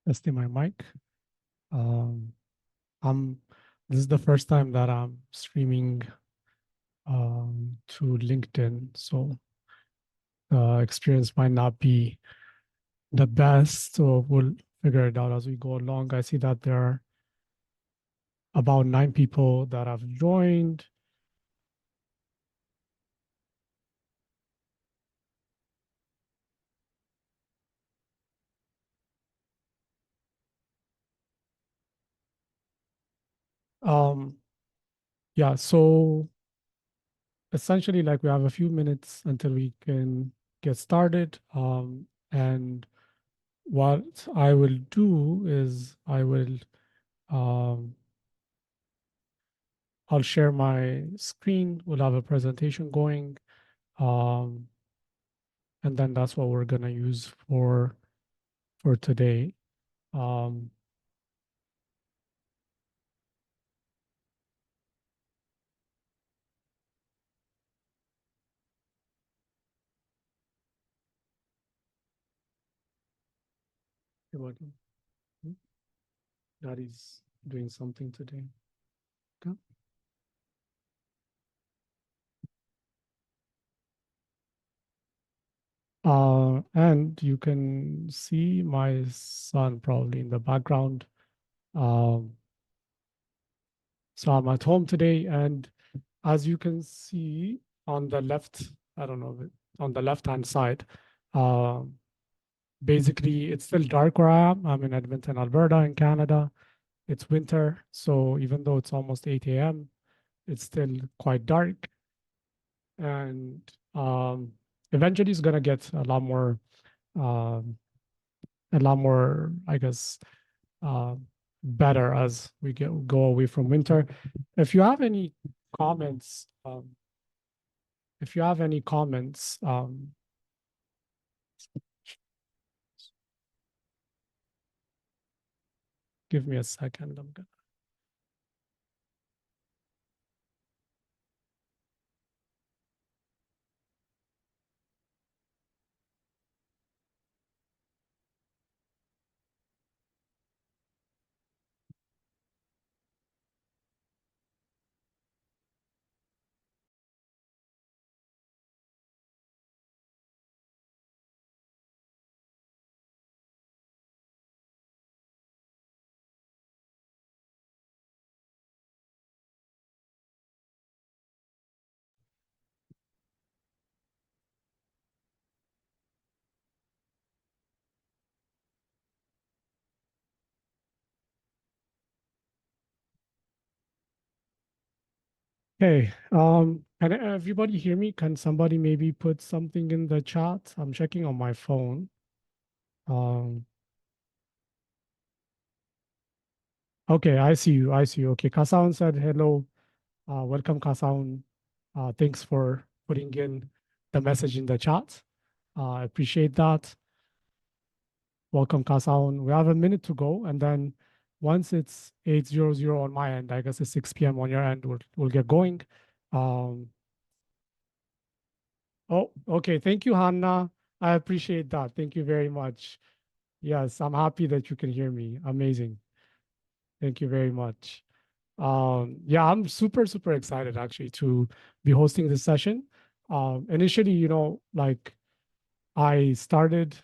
Testing my mic. Um, I'm. This is the first time that I'm streaming to LinkedIn, so the experience might not be the best. So we'll figure it out as we go along. I see that there are about 9 people that have joined. Um, yeah. So essentially, like we have a few minutes until we can get started. And what I will do is um, I'll share my screen. We'll have a presentation going. Um, and then that's what we're gonna use for today. Um, you're welcome. Daddy's doing something today. Okay. And you can see my son probably in the background. Um, so I'm at home today, and as you can see on the left, I don't know, on the left-hand side, um, basically it's still dark where I am. I'm in Edmonton, Alberta, in Canada. It's winter, so even though it's almost 8 a.m., it's still quite dark. And eventually it's gonna get um, a lot more, I guess, uh, better as we go away from winter. If you have any comments, if you have any comments, give me a second. I'm gonna. Hey, can everybody hear me? Can somebody maybe put something in the chat? I'm checking on my phone. Um, okay, I see you. I see you. Okay, Kasaun said hello. Welcome, Kasaun. Thanks for putting in the message in the chat. I appreciate that. Welcome, Kasaun. We have a minute to go, and then once it's 8:00 on my end, I guess it's 6 p.m. on your end, we'll get going. Um, oh, okay. Thank you, Hannah. I appreciate that. Thank you very much. Yes, I'm happy that you can hear me. Amazing. Thank you very much. Yeah, I'm super excited actually to be hosting this session. Initially, like I started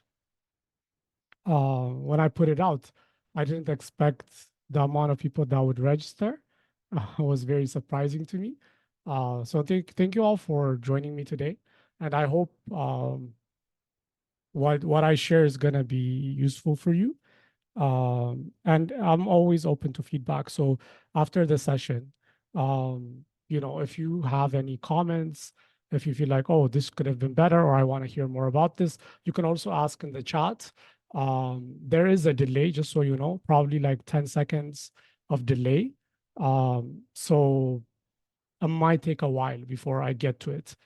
when I put it out, I didn't expect the amount of people that would register. It was very surprising to me. So thank you all for joining me today, and I hope what I share is gonna be useful for you. And I'm always open to feedback. So after the session, if you have any comments, if you feel like, oh, this could have been better, or I want to hear more about this, you can also ask in the chat. There is a delay, just so you know, probably like 10 seconds of delay. So it might take a while before I get to it.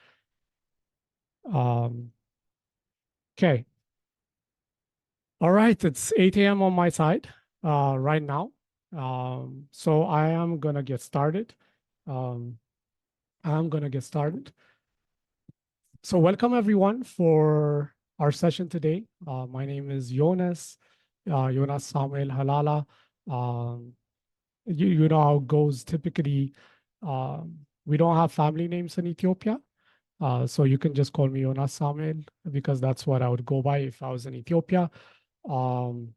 Okay. All right, it's 8 a.m. on my side right now. So I am gonna get started. Um, I'm gonna get started. So welcome everyone for our session today. My name is Jonas. Jonas Samuel Halala. Um, you know how it goes typically. We don't have family names in Ethiopia. So you can just call me Jonas Samuel because that's what I would go by if I was in Ethiopia. Um,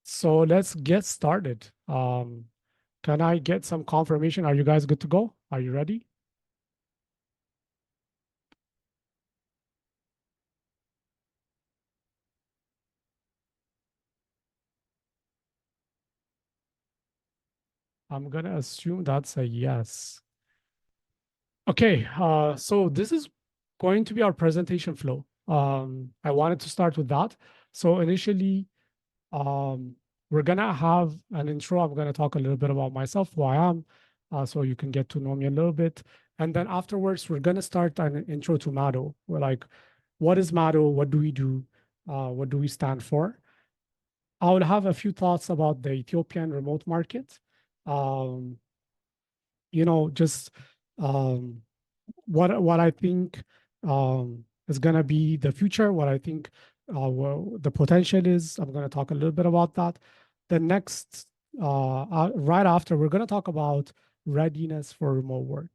so let's get started. Can I get some confirmation? Are you guys good to go? Are you ready? I'm gonna assume that's a yes. Okay, so this is going to be our presentation flow. I wanted to start with that. So initially, um, we're gonna have an intro. I'm gonna talk a little bit about myself, who I am, so you can get to know me a little bit. And then afterwards, we're gonna start an intro to Mado. We're like, what is Mado? What do we do? What do we stand for? I will have a few thoughts about the Ethiopian remote market. Um, just um, what I think is going to be the future, what I think the potential is. I'm going to talk a little bit about that. The next, right after, we're going to talk about readiness for remote work.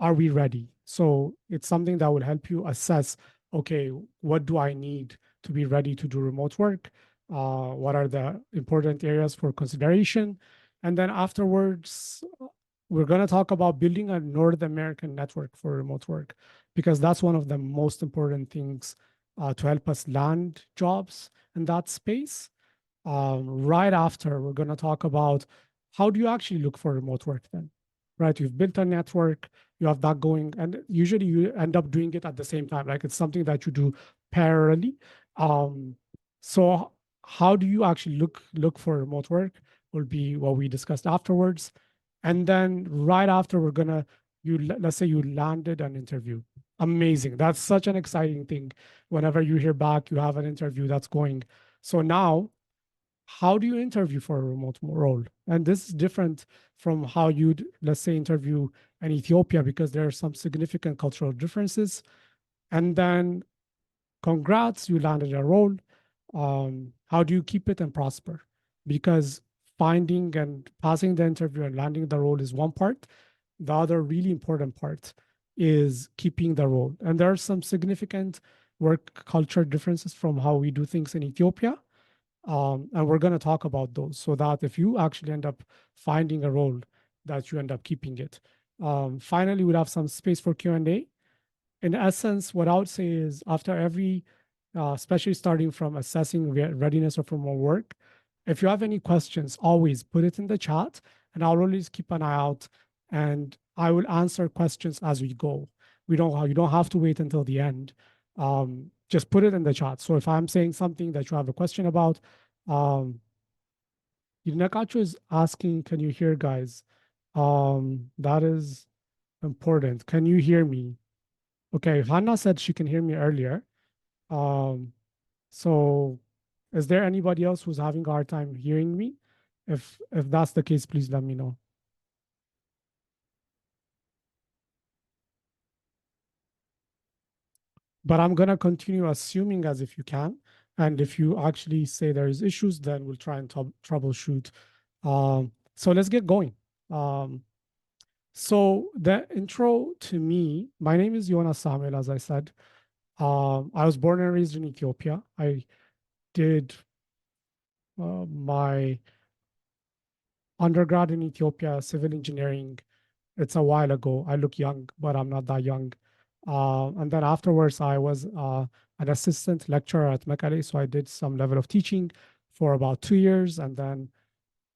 Are we ready? So it's something that will help you assess, okay, what do I need to be ready to do remote work? What are the important areas for consideration? And then afterwards, we're going to talk about building a North American network for remote work, because that's one of the most important things to help us land jobs in that space. Right after, we're going to talk about how do you actually look for remote work then, right? You've built a network, you have that going, and usually you end up doing it at the same time. Like it's something that you do parallelly. Um, so how do you actually look for remote work will be what we discussed afterwards. And then right after, we're gonna let's say you landed an interview. Amazing. That's such an exciting thing. Whenever you hear back, you have an interview that's going. So now how do you interview for a remote role? And this is different from how you'd, let's say, interview in Ethiopia, because there are some significant cultural differences. And then, congrats, you landed a role. How do you keep it and prosper? Because finding and passing the interview and landing the role is one part. The other really important part is keeping the role. And there are some significant work culture differences from how we do things in Ethiopia, and we're going to talk about those so that if you actually end up finding a role, that you end up keeping it. Finally, we'll have some space for Q&A. In essence, what I would say is after every, especially starting from assessing readiness of remote work, if you have any questions, always put it in the chat and I'll always keep an eye out and I will answer questions as we go. You don't have to wait until the end. Just put it in the chat. So if I'm saying something that you have a question about, um, Nakacho is asking, can you hear guys? That is important. Can you hear me? Okay, Hannah said she can hear me earlier. Um, so is there anybody else who's having a hard time hearing me? If that's the case, please let me know. But I'm gonna continue assuming as if you can. And if you actually say there's issues, then we'll try and troubleshoot. So let's get going. Um, so the intro to me, my name is Jonas Samuel, as I said. I was born and raised in Ethiopia. I did my undergrad in Ethiopia, civil engineering. It's a while ago. I look young, but I'm not that young. And then afterwards, I was an assistant lecturer at Mekelle. So I did some level of teaching for about 2 years. And then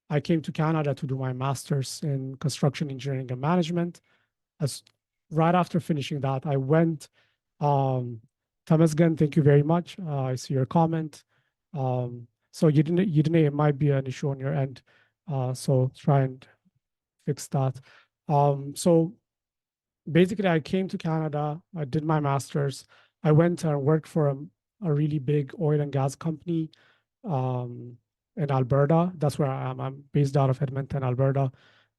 I came to Canada to do my master's in construction engineering and management. As right after finishing that, I went. Tamazgan, thank you very much. I see your comment. So you didn't. It might be an issue on your end. So try and fix that. So basically, I came to Canada. I did my master's. I went and worked for a really big oil and gas company um, in Alberta. That's where I am. I'm based out of Edmonton, Alberta,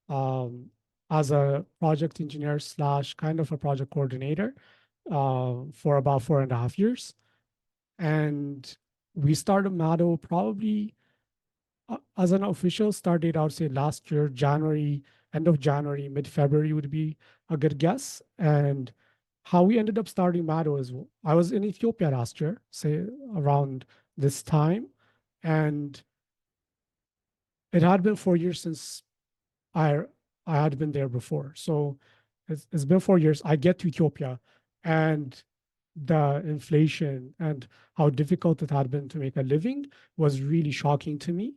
um, as a project engineer slash kind of a project coordinator for about 4.5 years. And we started Mado probably. as an official start date, I would say last year, January, end of January, mid-February would be a good guess. And how we ended up starting Mado is I was in Ethiopia last year, say around this time, and it had been 4 years since I I had been there before. So it's been 4 years. I get to Ethiopia, and the inflation and how difficult it had been to make a living was really shocking to me.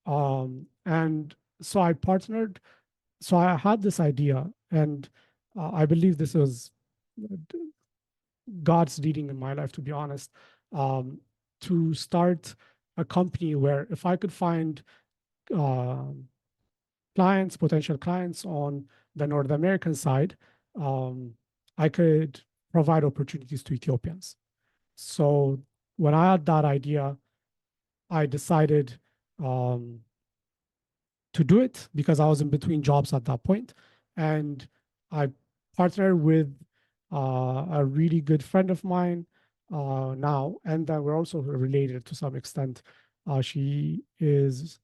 And so I partnered. So I had this idea, and I believe this was God's leading in my life, to be honest, um, to start a company where if I could find uh, clients, potential clients on the North American side, um, I could provide opportunities to Ethiopians. So when I had that idea, I decided um, to do it because I was in between jobs at that point, and I partnered with a really good friend of mine now, and we're also related to some extent. She is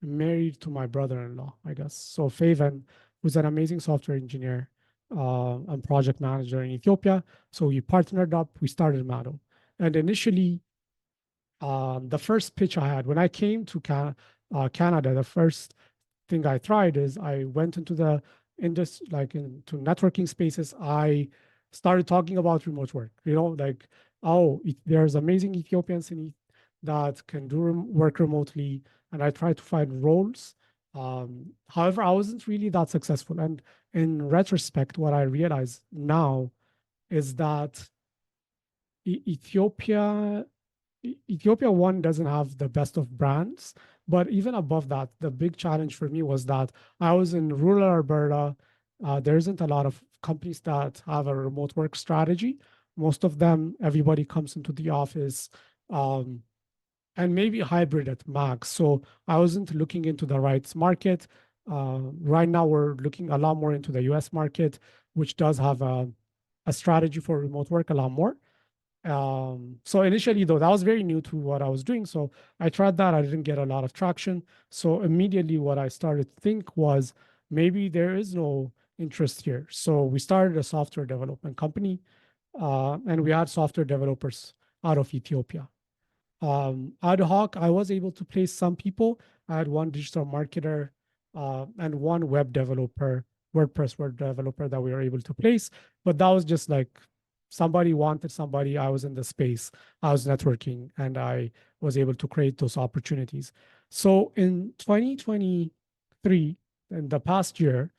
married to my brother-in-law, I guess. So Faven, who's an amazing software engineer and project manager in Ethiopia. So we partnered up. We started Mado, and initially the first pitch I had when I came to Canada, the first thing I tried is I went into the industry, like into networking spaces. I started talking about remote work. Like, oh, there's amazing Ethiopians that can do work remotely, and I tried to find roles. However, I wasn't really that successful. And in retrospect, what I realize now is that Ethiopia Ethiopia one doesn't have the best of brands, but even above that, the big challenge for me was that I was in rural Alberta. There isn't a lot of companies that have a remote work strategy. Most of them, everybody comes into the office, um, and maybe hybrid at max. So I wasn't looking into the right market. Right now, we're looking a lot more into the US market, which does have a strategy for remote work a lot more. So initially, though, that was very new to what I was doing. So I tried that. I didn't get a lot of traction. So immediately, what I started to think was maybe there is no interest here. So we started a software development company, and we had software developers out of Ethiopia. Ad hoc, I was able to place some people. I had one digital marketer and one web developer, WordPress web developer that we were able to place. But that was just like somebody wanted somebody. I was in the space, I was networking, and I was able to create those opportunities. So in 2023, in the past year,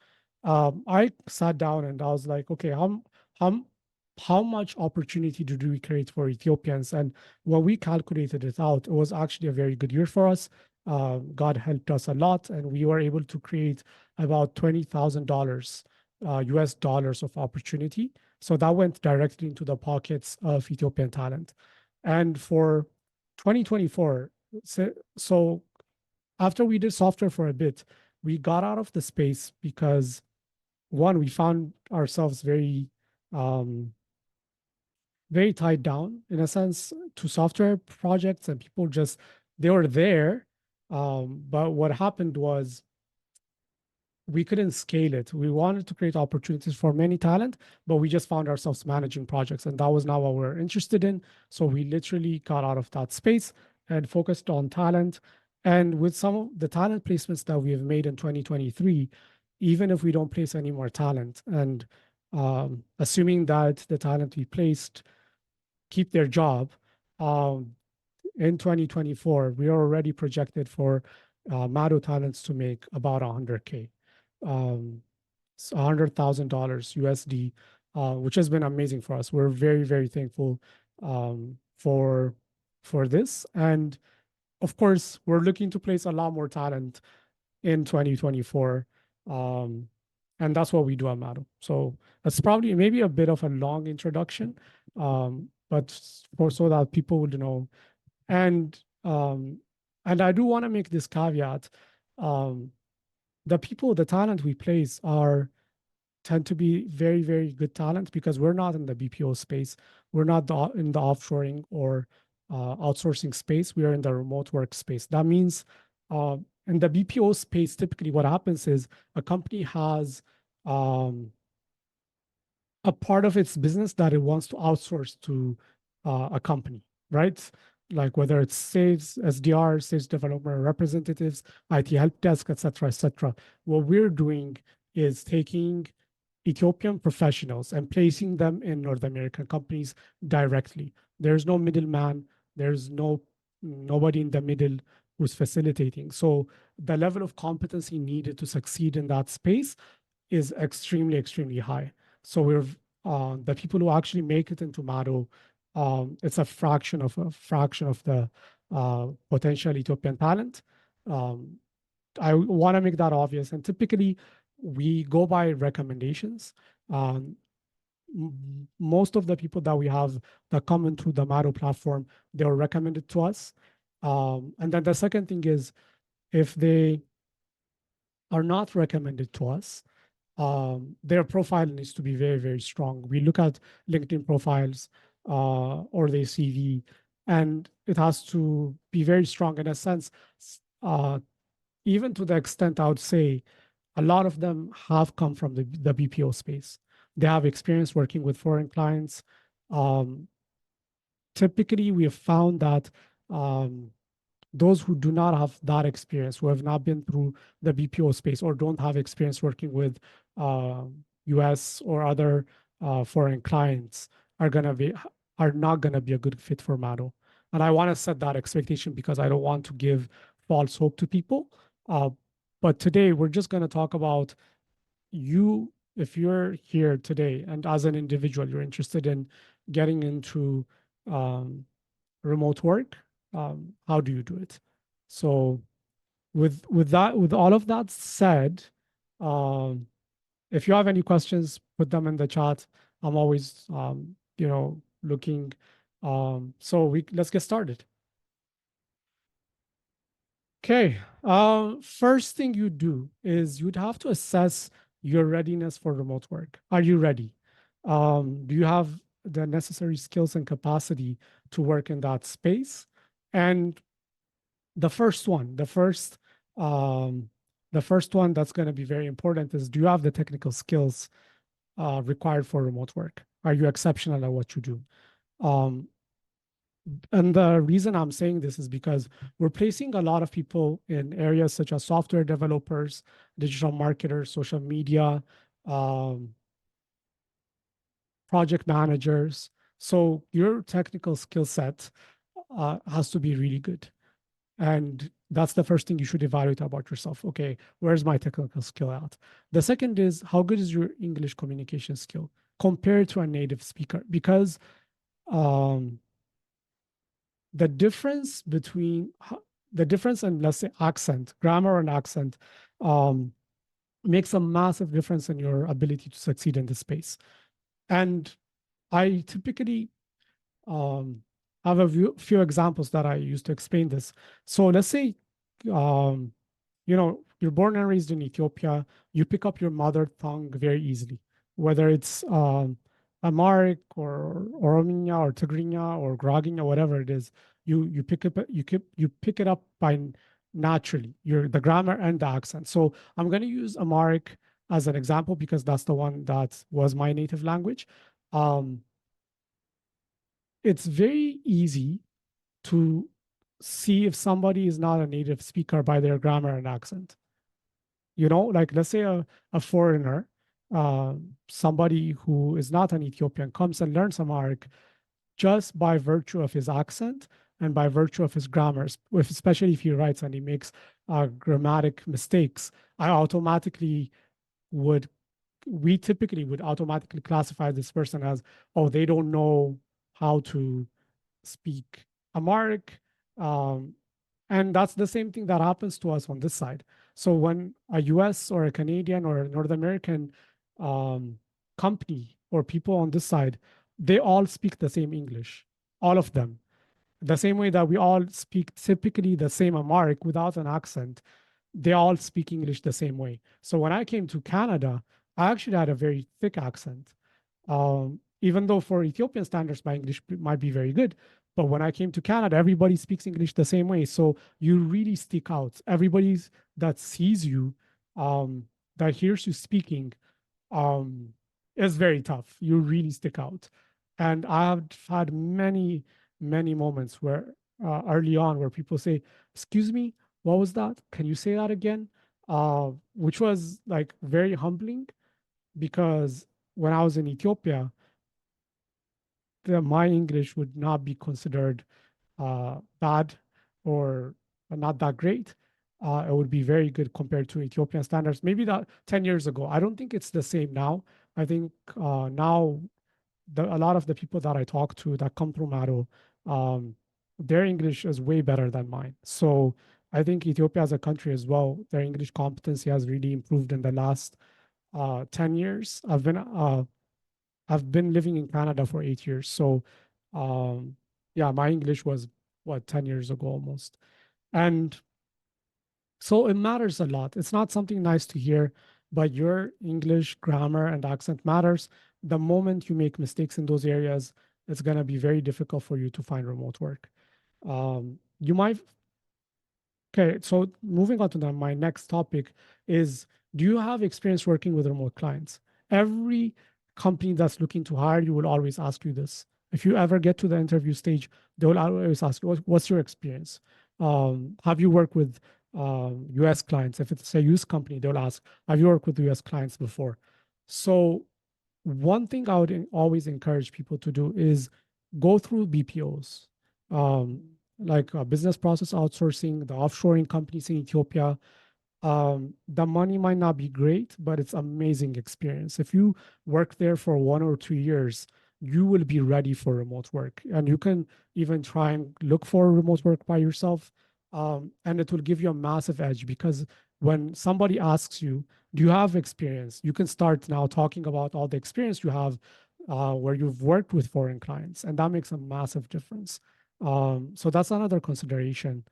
I sat down and I was like, okay, how, how much opportunity did we create for Ethiopians? And when we calculated it out, it was actually a very good year for us. God helped us a lot, and we were able to create about $20,000 US dollars of opportunity. So that went directly into the pockets of Ethiopian talent. And for 2024, so after we did software for a bit, we got out of the space because one, we found ourselves um, very tied down in a sense to software projects, and people just they were there, but what happened was we couldn't scale it. We wanted to create opportunities for many talent, but we just found ourselves managing projects, and that was not what we are interested in. So we literally got out of that space and focused on talent. And with some of the talent placements that we have made in 2023, even if we don't place any more talent, and assuming that the talent we placed keep their job, um, in 2024, we are already projected for Mado talents to make about 100K, so $100,000 USD, which has been amazing for us. We're very, very thankful for this, and of course, we're looking to place a lot more talent in 2024, um, and that's what we do at Mado. So that's probably maybe a bit of a long introduction, but for so that people would know. And and I do want to make this caveat. Um, the talent we place are tend to be very, very good talent because we're not in the BPO space. We're not in the offshoring or outsourcing space. We are in the remote work space. That means In the BPO space, typically what happens is a company has um, a part of its business that it wants to outsource to a company, right? Like whether it's sales, SDR, sales development representatives, IT help desk, et cetera. What we're doing is taking Ethiopian professionals and placing them in North American companies directly. There's no middleman. There's nobody in the middle who's facilitating. So the level of competency needed to succeed in that space is extremely, extremely high. So we're the people who actually make it into Mado, it's a fraction of the potential Ethiopian talent. Um, I want to make that obvious. And typically, we go by recommendations. Um, Most of the people that we have that come into the Mado platform, they were recommended to us. And then the second thing is, if they are not recommended to us, their profile needs to be very, very strong. We look at LinkedIn profiles or their CV, and it has to be very strong in a sense, uh, even to the extent I would say a lot of them have come from the BPO space. They have experience working with foreign clients. Um, Typically, we have found that um, those who do not have that experience, who have not been through the BPO space or don't have experience working with uh, US or other foreign clients are not gonna be a good fit for Mado. And I want to set that expectation because I don't want to give false hope to people. Uh, but today we're just gonna talk about you. If you're here today and as an individual, you're interested in getting into um, remote work, how do you do it? So with all of that said, um, if you have any questions, put them in the chat. I'm always looking. So we let's get started. Okay. First thing you do is you'd have to assess your readiness for remote work. Are you ready? Do you have the necessary skills and capacity to work in that space? And the first one, um, the first one that's going to be very important is, do you have the technical skills required for remote work? Are you exceptional at what you do? Um, and the reason I'm saying this is because we're placing a lot of people in areas such as software developers, digital marketers, social media, um, project managers. So your technical skill set has to be really good. And that's the first thing you should evaluate about yourself. Okay, where's my technical skill at? The second is, how good is your English communication skill compared to a native speaker? Because um, the difference between the difference in, let's say, accent, grammar and accent, um, makes a massive difference in your ability to succeed in this space. And I typically have a few examples that I use to explain this. So let's say, um, you're born and raised in Ethiopia, you pick up your mother tongue very easily, whether it's Amharic or Orominya or Tigrinya or Groginya, whatever it is, you pick it up by naturally, the grammar and the accent. So I'm going to use Amharic as an example because that's the one that was my native language. Um, it's very easy to see if somebody is not a native speaker by their grammar and accent. Like let's say a foreigner, uh, somebody who is not an Ethiopian comes and learns Amharic just by virtue of his accent and by virtue of his grammar, especially if he writes and he makes grammatic mistakes. I automatically would we typically would automatically classify this person as, oh, they don't know how to speak Amharic. Um, and that's the same thing that happens to us on this side. So when a US or a Canadian or a North American um, company or people on this side, they all speak the same English, all of them. The same way that we all speak typically the same Amharic without an accent, they all speak English the same way. So when I came to Canada, I actually had a very thick accent. Even though for Ethiopian standards, my English might be very good, But when I came to Canada, everybody speaks English the same way. So you really stick out. Everybody's that sees you, um, that hears you speaking, um, is very tough. You really stick out. And I've had many, many moments where early on where people say, "Excuse me, what was that? Can you say that again?" Which was like very humbling because when I was in Ethiopia, my English would not be considered bad or not that great. It would be very good compared to Ethiopian standards. Maybe that 10 years ago. I don't think it's the same now. I think now a lot of the people that I talk to that come through Maro, their English is way better than mine. So I think Ethiopia as a country as well, their English competency has really improved in the last 10 years. I've been living in Canada for 8 years. So, yeah, my English was what 10 years ago almost. And so it matters a lot. It's not something nice to hear, but your English grammar and accent matters. The moment you make mistakes in those areas, it's going to be very difficult for you to find remote work. You might Okay, so moving on to my next topic is, do you have experience working with remote clients? Every company that's looking to hire you will always ask you this. If you ever get to the interview stage, they will always ask you, what's your experience? Have you worked with US clients? If it's a US company, they'll ask, have you worked with US clients before? So one thing I would always encourage people to do is go through BPOs, um, like business process outsourcing, the offshoring companies in Ethiopia. The money might not be great, but it's amazing experience. If you work there for 1 or 2 years, you will be ready for remote work, and you can even try and look for remote work by yourself. And it will give you a massive edge because when somebody asks you, "Do you have experience?" you can start now talking about all the experience you have, where you've worked with foreign clients, and that makes a massive difference. So that's another consideration.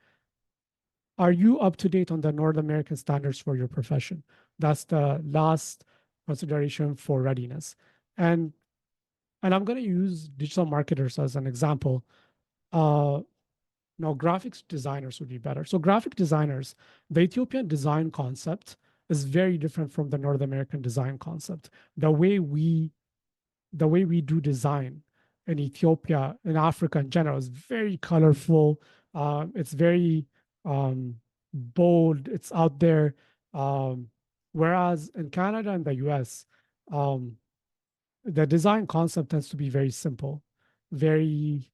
Are you up to date on the North American standards for your profession? That's the last consideration for readiness. And and I'm going to use digital marketers as an example. Uh, no, graphics designers would be better. So graphic designers, the Ethiopian design concept is very different from the North American design concept. The way we do design in Ethiopia, in Africa in general, is very colorful. It's very bold. It's out there. Um, Whereas in Canada and the US, um, the design concept tends to be very simple, very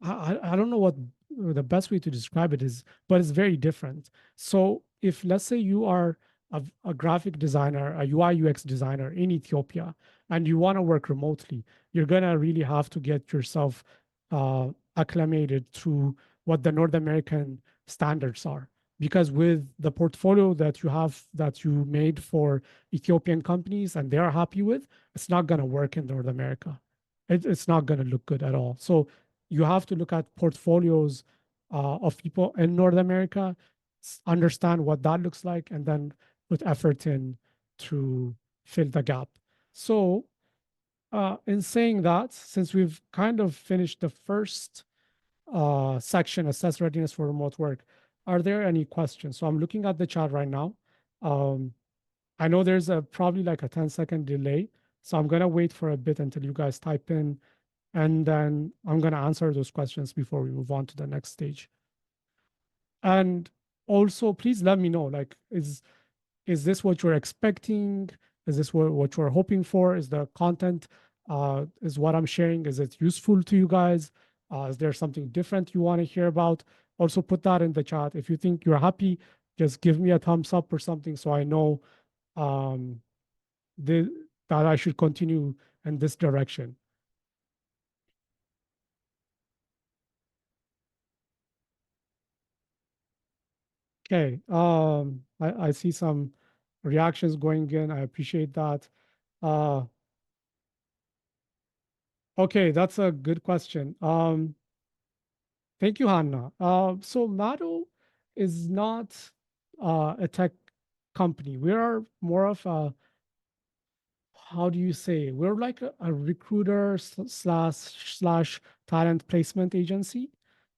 I don't know what the best way to describe it is, but it's very different. So if let's say you are a graphic designer, a UI UX designer in Ethiopia, and you want to work remotely, you're gonna really have to get yourself acclimated to what the North American standards are. Because with the portfolio that you have that you made for Ethiopian companies and they're happy with, it's not gonna work in North America. It's not gonna look good at all. So you have to look at portfolios of people in North America, understand what that looks like, and then put effort in to fill the gap. So, in saying that, since we've kind of finished the first section, assess readiness for remote work, are there any questions? So I'm looking at the chat right now. Um, I know there's probably like a 10-second delay, so I'm gonna wait for a bit until you guys type in, and then I'm going to answer those questions before we move on to the next stage. And also, please let me know, like, is this what you're expecting? Is this what you're hoping for? Is the content, is what I'm sharing, is it useful to you guys? Is there something different you want to hear about? Also put that in the chat. If you think you're happy, just give me a thumbs up or something so I know um, the, that I should continue in this direction. Okay, I see some reactions going in. I appreciate that. Uh, okay, that's a good question. Thank you, Hannah. So Mado is not a tech company. We are more of a how do you say, we're like a recruiter slash talent placement agency.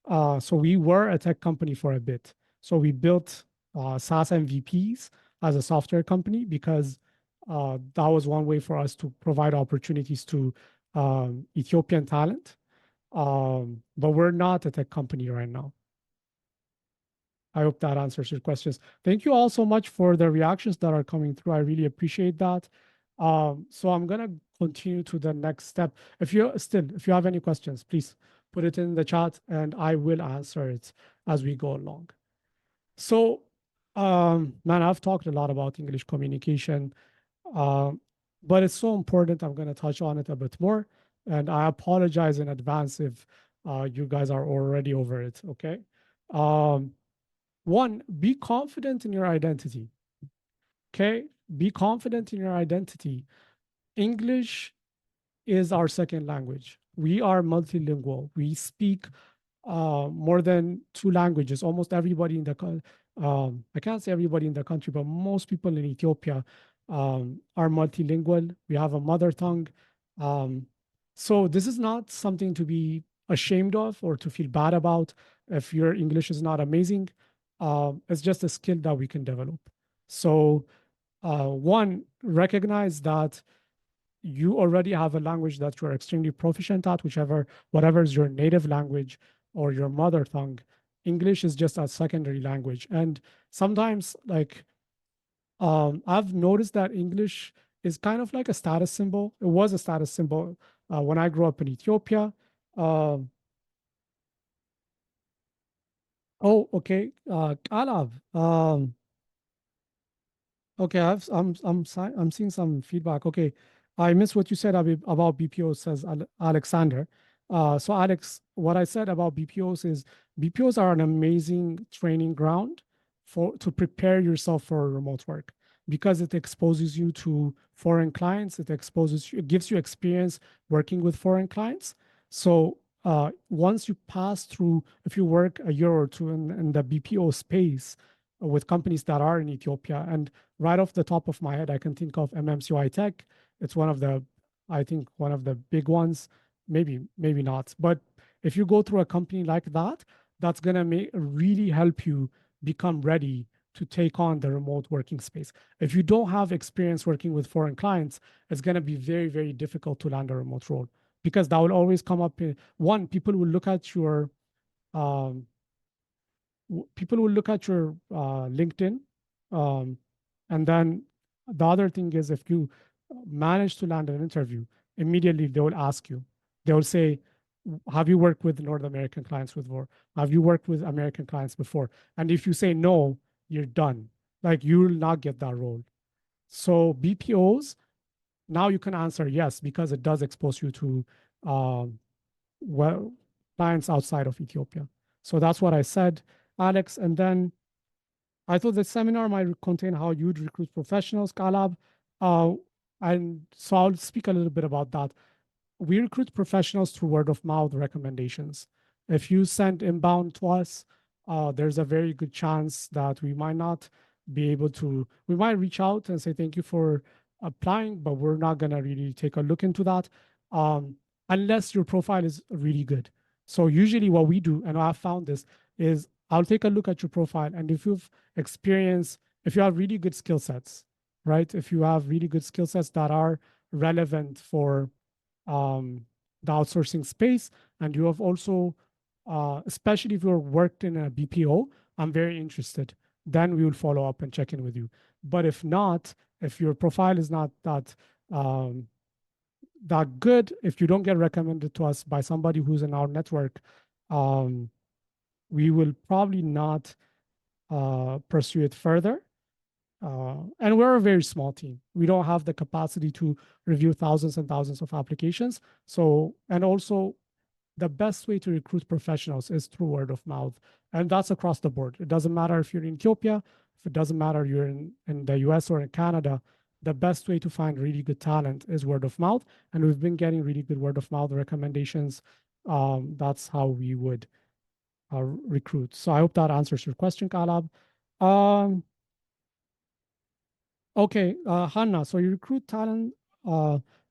So we were a tech company for a bit. So we built SaaS MVPs as a software company because that was one way for us to provide opportunities to Ethiopian talent. But we're not a tech company right now. I hope that answers your questions. Thank you all so much for the reactions that are coming through. I really appreciate that. So I'm gonna continue to the next step. If you have any questions, please put it in the chat and I will answer it as we go along. So, man, I've talked a lot about English communication, um, but it's so important. I'm gonna touch on it a bit more, and I apologize in advance if you guys are already over it. Okay. Um, One, be confident in your identity. Okay. Be confident in your identity. English is our second language. We are multilingual. We speak more than two languages. Almost everybody in the I can't say everybody in the country, but most people in Ethiopia are multilingual. We have a mother tongue. Um, so this is not something to be ashamed of or to feel bad about if your English is not amazing. It's just a skill that we can develop. So one, recognize that you already have a language that you're extremely proficient at, whatever is your native language or your mother tongue. English is just a secondary language. And sometimes, like, I've noticed that English is kind of like a status symbol. It was a status symbol when I grew up in Ethiopia. Um, oh, okay. Kalab. Okay, I'm seeing some feedback. Okay, I missed what you said about BPO, says Alexander. So Alex, what I said about BPOs is BPOs are an amazing training ground for to prepare yourself for remote work because it exposes you to foreign clients. It gives you experience working with foreign clients. So once you pass through, if you work a year or two in the BPO space with companies that are in Ethiopia, and right off the top of my head, I can think of MMCY Tech. It's I think one of the big ones. Maybe not. But if you go through a company like that, that's gonna really help you become ready to take on the remote working space. If you don't have experience working with foreign clients, it's gonna be very, very difficult to land a remote role because that will always come up. One, people will look at your um, people will look at your LinkedIn. Um, and then the other thing is if you manage to land an interview, immediately they will ask you, they will say, have you worked with North American clients before? Have you worked with American clients before? And if you say no, you're done. Like you will not get that role. So BPOs, now you can answer yes, because it does expose you to um, well, clients outside of Ethiopia. So that's what I said, Alex. And then I thought the seminar might contain how you'd recruit professionals, Calab. Uh, and so I'll speak a little bit about that. We recruit professionals through word of mouth recommendations. If you send inbound to us, there's a very good chance that we might not be able to, we might reach out and say, thank you for applying, but we're not going to really take a look into that um, unless your profile is really good. So usually what we do, and I've found this, is I'll take a look at your profile. And if you have really good skill sets, right? If you have really good skill sets that are relevant for the outsourcing space, and you have also, especially if you're worked in a BPO, I'm very interested. Then we will follow up and check in with you. But if not, if your profile is not um, that good, if you don't get recommended to us by somebody who's in our network, um, we will probably not pursue it further. And we're a very small team. We don't have the capacity to review thousands and thousands of applications. So, and also the best way to recruit professionals is through word of mouth. And that's across the board. It doesn't matter if you're in Ethiopia, if it doesn't matter you're in the US or in Canada, the best way to find really good talent is word of mouth. And we've been getting really good word of mouth recommendations. That's how we would recruit. So I hope that answers your question, Kalab. Um, Okay, Hannah, so you recruit talent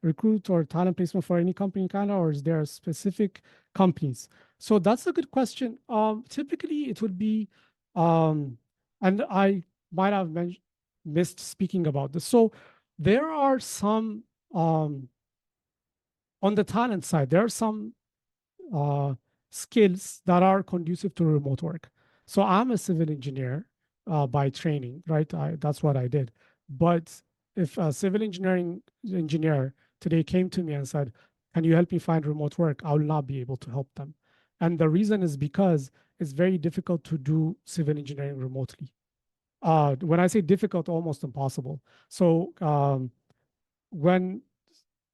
recruit or talent placement for any company in Canada, or is there specific companies? So that's a good question. Typically, it would be, um, and I might have missed speaking about this. So there are some, on the talent side, there are some uh, skills that are conducive to remote work. So I'm a civil engineer by training, right? That's what I did. But if a civil engineering engineer today came to me and said, "Can you help me find remote work?" I will not be able to help them. And the reason is because it's very difficult to do civil engineering remotely. When I say difficult, almost impossible. So when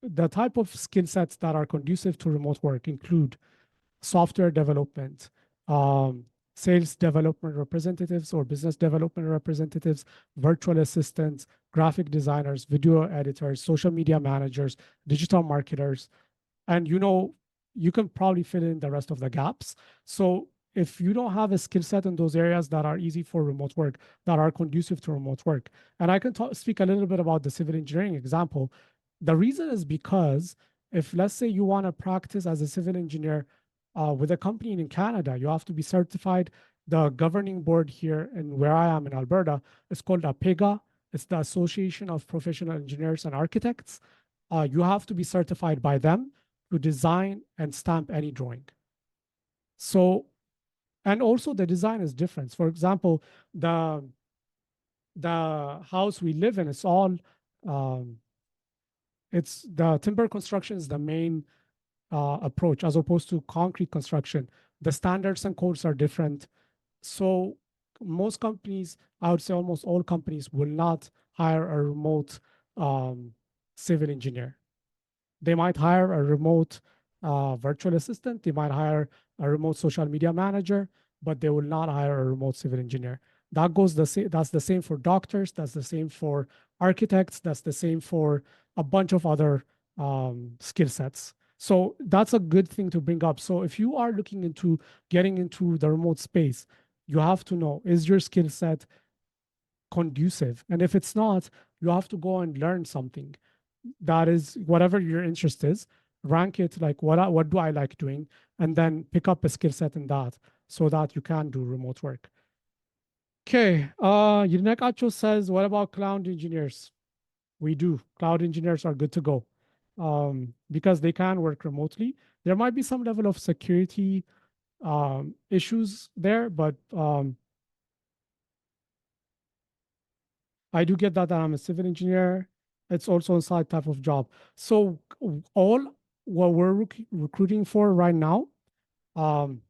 the type of skill sets that are conducive to remote work include software development, um, sales development representatives or business development representatives, virtual assistants, graphic designers, video editors, social media managers, digital marketers, and you can probably fill in the rest of the gaps. So if you don't have a skill set in those areas that are easy for remote work, that are conducive to remote work, and I can speak a little bit about the civil engineering example. The reason is because if, let's say, you want to practice as a civil engineer with a company in Canada, you have to be certified. The governing board here, and where I am in Alberta, is called APEGA. It's the Association of Professional Engineers and Architects. You have to be certified by them to design and stamp any drawing. So, and also the design is different. For example, the house we live in, um, it's the timber construction is the main approach as opposed to concrete construction. The standards and codes are different. So most companies, I would say almost all companies, will not hire a remote um, civil engineer. They might hire a remote virtual assistant. They might hire a remote social media manager, but they will not hire a remote civil engineer. That's the same for doctors. That's the same for architects. That's the same for a bunch of other skill sets. So that's a good thing to bring up. So if you are looking into getting into the remote space, you have to know, is your skill set conducive? And if it's not, you have to go and learn something that is whatever your interest is, rank it like what do I like doing, and then pick up a skill set in that so that you can do remote work. Okay, Yirnek Acho says, what about cloud engineers? We do. Cloud engineers are good to go because they can work remotely. There might be some level of security issues there, but I do get that I'm a civil engineer. It's also a side type of job. So all what we're recruiting for right now, um,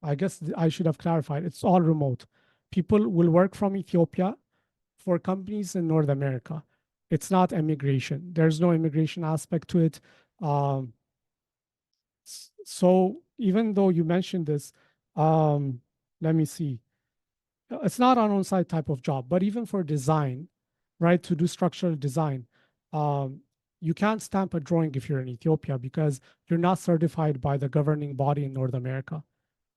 I guess I should have clarified. It's all remote. People will work from Ethiopia for companies in North America. It's not immigration. There's no immigration aspect to it. Um, so even though you mentioned this, let me see. It's not an on-site type of job, but even for design, right, to do structural design, um, you can't stamp a drawing if you're in Ethiopia because you're not certified by the governing body in North America,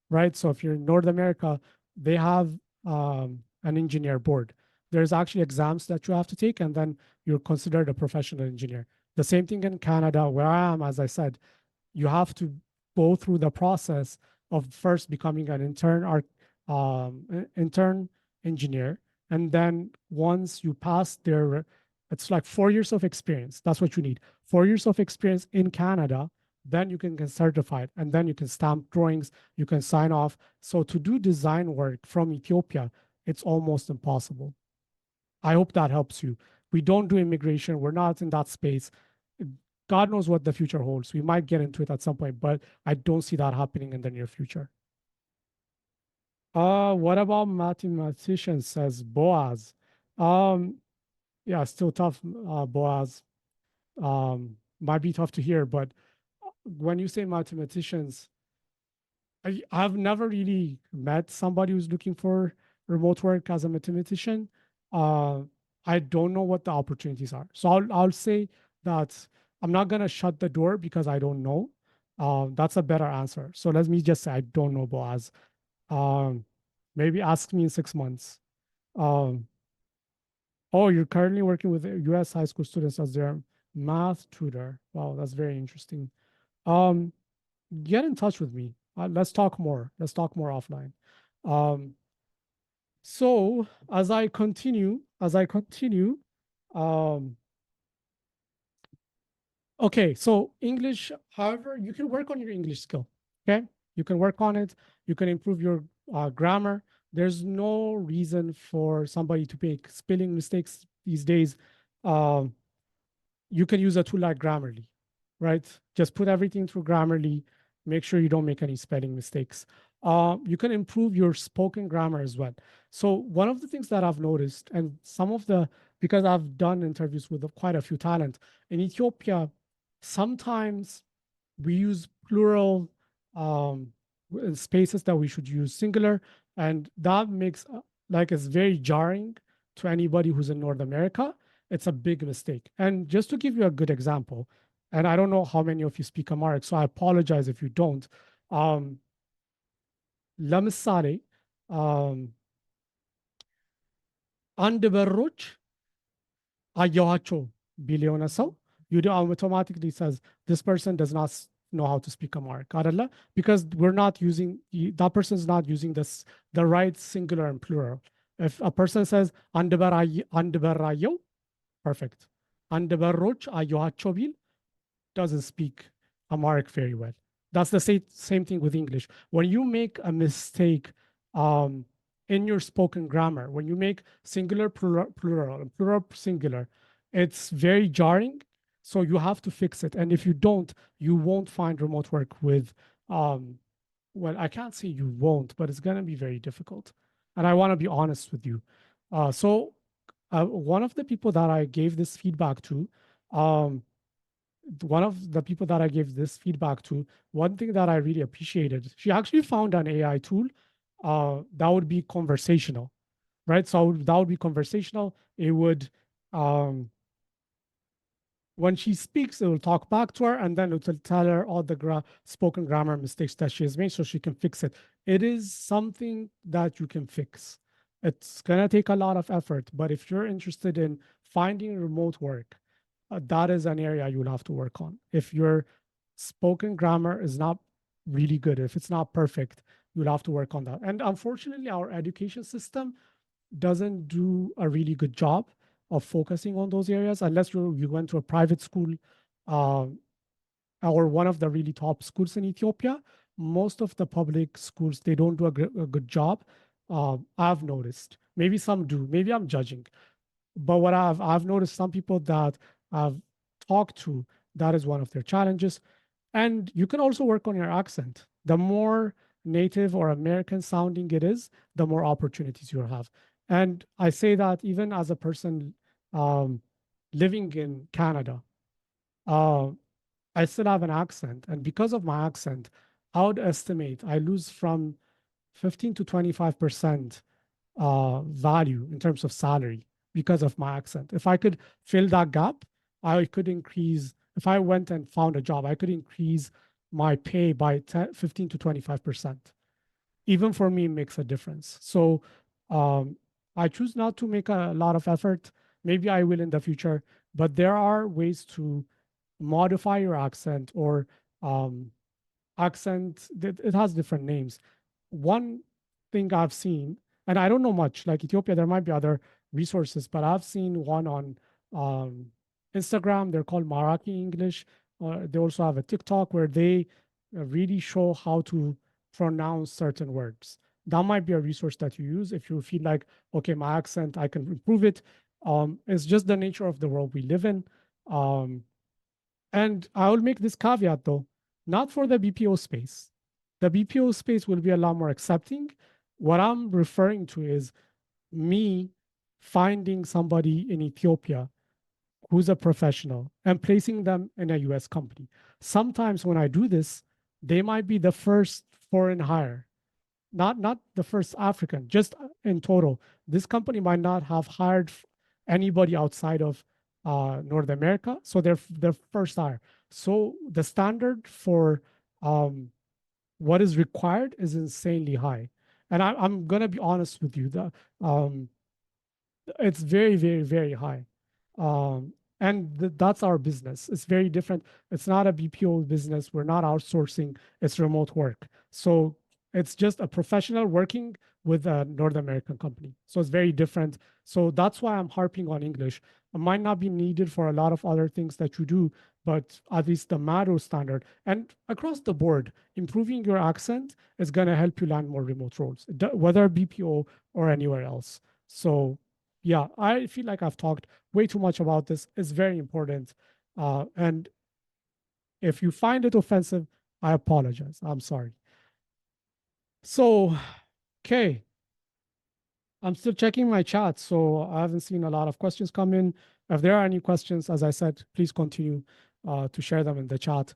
right? So if you're in North America, they have an engineer board. There's actually exams that you have to take, and then you're considered a professional engineer. The same thing in Canada, where I am, as I said, you have to go through the process of first becoming an intern engineer, and then once you pass their, it's like 4 years of experience. That's what you need. 4 years of experience in Canada, then you can get certified, and then you can stamp drawings, you can sign off. So to do design work from Ethiopia, it's almost impossible. I hope that helps you. We don't do immigration. We're not in that space. God knows what the future holds. We might get into it at some point, but I don't see that happening in the near future. What about mathematicians, says Boaz. Um, yeah, still tough, Boaz. Might be tough to hear, but when you say mathematicians, I've never really met somebody who's looking for remote work as a mathematician. Uh, I don't know what the opportunities are. So I'll say that I'm not gonna shut the door because I don't know. That's a better answer. So let me just say I don't know, Boaz. Um, maybe ask me in 6 months. Um, oh, you're currently working with U.S. high school students as their Math tutor. Wow, that's very interesting. Um, get in touch with me. Let's talk more. Let's talk more offline. Um, so as I continue, um, okay, so English, however, you can work on your English skill. Okay, you can work on it. You can improve your grammar. There's no reason for somebody to make spelling mistakes these days. Um, you can use a tool like Grammarly, right? Just put everything through Grammarly. Make sure you don't make any spelling mistakes. You can improve your spoken grammar as well. So one of the things that I've noticed, and some of the because I've done interviews with quite a few talent in Ethiopia, sometimes we use plural um, spaces that we should use singular, and that makes like it's very jarring to anybody who's in North America. It's a big mistake. And just to give you a good example, and I don't know how many of you speak Amharic, so I apologize if you don't. Um, ለምሳሌ um, አንድ በሮች አየኋቸው ቢል የሆነ ሰው you do automatically says this person does not know how to speak Amharic አይደለ? Because we're not using that person is not using the right singular and plural. If a person says አንድ በር አየው, perfect. አንድ በሮች አየኋቸው ቢል doesn't speak Amharic very well. That's the same thing with English. When you make a mistake in your spoken grammar, when you make singular, plural, and plural, singular, it's very jarring. So you have to fix it. And if you don't, you won't find remote work with, well, I can't say you won't, but it's going to be very difficult. And I want to be honest with you. One of the people that I gave this feedback to, one of the people that I gave this feedback to, one thing that I really appreciated, she actually found an AI tool that would be conversational, right? So that would be conversational. It would, when she speaks, it will talk back to her and then it will tell her all the spoken grammar mistakes that she has made so she can fix it. It is something that you can fix. It's going to take a lot of effort, but if you're interested in finding remote work, that is an area you'll have to work on. If your spoken grammar is not really good, if it's not perfect, you'll have to work on that. And unfortunately, our education system doesn't do a really good job of focusing on those areas unless you went to a private school uh, or one of the really top schools in Ethiopia. Most of the public schools, they don't do a good job. I've noticed. Maybe some do. Maybe I'm judging. But what I've noticed some people that I've talked to, that is one of their challenges. And you can also work on your accent. The more native or American sounding it is, the more opportunities you'll have. And I say that even as a person um, living in Canada, uh, I still have an accent. And because of my accent, I would estimate I lose from 15 to 25% value in terms of salary because of my accent. If I could fill that gap, I could increase, if I went and found a job, I could increase my pay by 15 to 25%. Even for me, it makes a difference. So I choose not to make a lot of effort. Maybe I will in the future, but there are ways to modify your accent or um, accent, it has different names. One thing I've seen, and I don't know much, like Ethiopia, there might be other resources, but I've seen one on um, Instagram. They're called Maraki English. They also have a TikTok where they really show how to pronounce certain words. That might be a resource that you use if you feel like, okay, my accent, I can improve it. It's just the nature of the world we live in. Um, and I will make this caveat though, not for the BPO space. The BPO space will be a lot more accepting. What I'm referring to is me finding somebody in Ethiopia who's a professional and placing them in a US company. Sometimes when I do this, they might be the first foreign hire, not the first African, just in total. This company might not have hired anybody outside of North America, so they're first hire. So the standard for what is required is insanely high, and I'm gonna be honest with you. It's very, very, very high. And that's our business. It's very different. It's not a BPO business. We're not outsourcing. It's remote work. So it's just a professional working with a North American company. So it's very different. So that's why I'm harping on English. It might not be needed for a lot of other things that you do, but at least the macro standard and across the board, improving your accent is going to help you land more remote roles, whether BPO or anywhere else. So yeah, I feel like I've talked way too much about this. It's very important. And if you find it offensive, I apologize. I'm sorry. So, okay, I'm still checking my chat, so I haven't seen a lot of questions come in. If there are any questions, as I said, please continue to share them in the chat.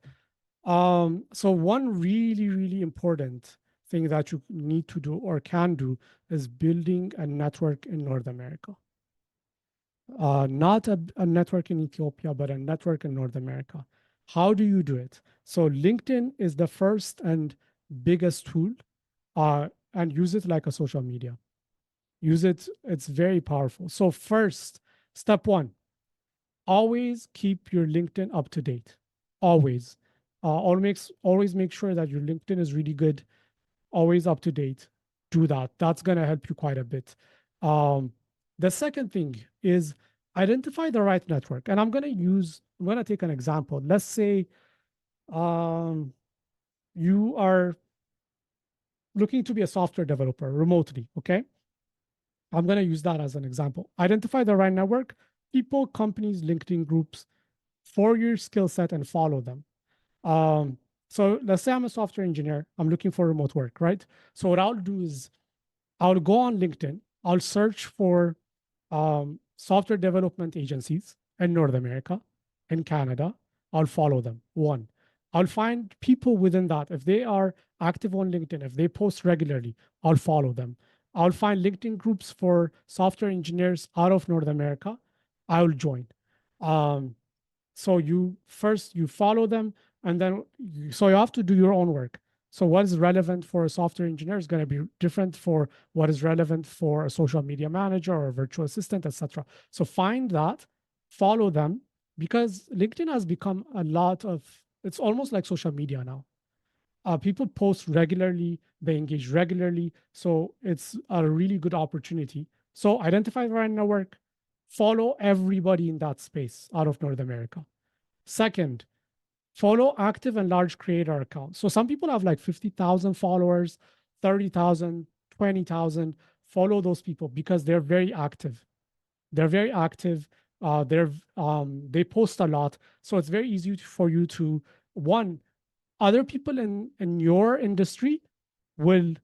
So one really, really important thing that you need to do or can do is building a network in North America. Not a network in Ethiopia, but a network in North America. How do you do it? So LinkedIn is the first and biggest tool, and use it like a social media. Use it, it's very powerful. So first, step one, always keep your LinkedIn up to date. Always. Always make sure that your LinkedIn is really good, always up to date. Do that. That's going to help you quite a bit. The second thing is identify the right network. And I'm going to take an example. Let's say you are looking to be a software developer remotely, okay? I'm going to use that as an example. Identify the right network, people, companies, LinkedIn groups for your skill set and follow them. So let's say I'm a software engineer. I'm looking for remote work, right? So what I'll do is I'll go on LinkedIn. I'll search for software development agencies in North America, in Canada. I'll follow them. One, I'll find people within that. If they are active on LinkedIn, if they post regularly, I'll follow them. I'll find LinkedIn groups for software engineers out of North America. I'll join. So you follow them, and then so you have to do your own work. So what is relevant for a software engineer is going to be different for what is relevant for a social media manager or a virtual assistant, etc. So find that, follow them, because LinkedIn has become it's almost like social media now. People post regularly, they engage regularly. So it's a really good opportunity. So identify the right network, follow everybody in that space out of North America. Second, follow active and large creator accounts. So some people have like 50,000 followers, 30,000, 20,000. Follow those people because they're very active. They're very active. They post a lot. So it's very easy for you to, one, other people in your industry will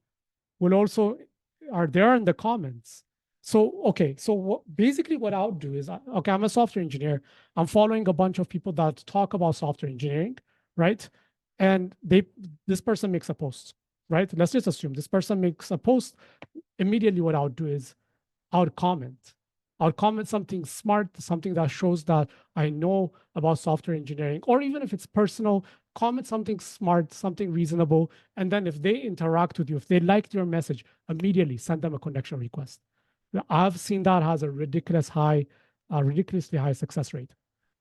also are there in the comments. So, okay, so basically what I'll do is, okay, I'm a software engineer. I'm following a bunch of people that talk about software engineering, right? And this person makes a post, right? Let's just assume this person makes a post. Immediately what I'll do is I would comment. I'll comment something smart, something that shows that I know about software engineering, or even if it's personal, comment something smart, something reasonable. And then if they interact with you, if they liked your message, immediately send them a connection request. I've seen that has a ridiculously high success rate.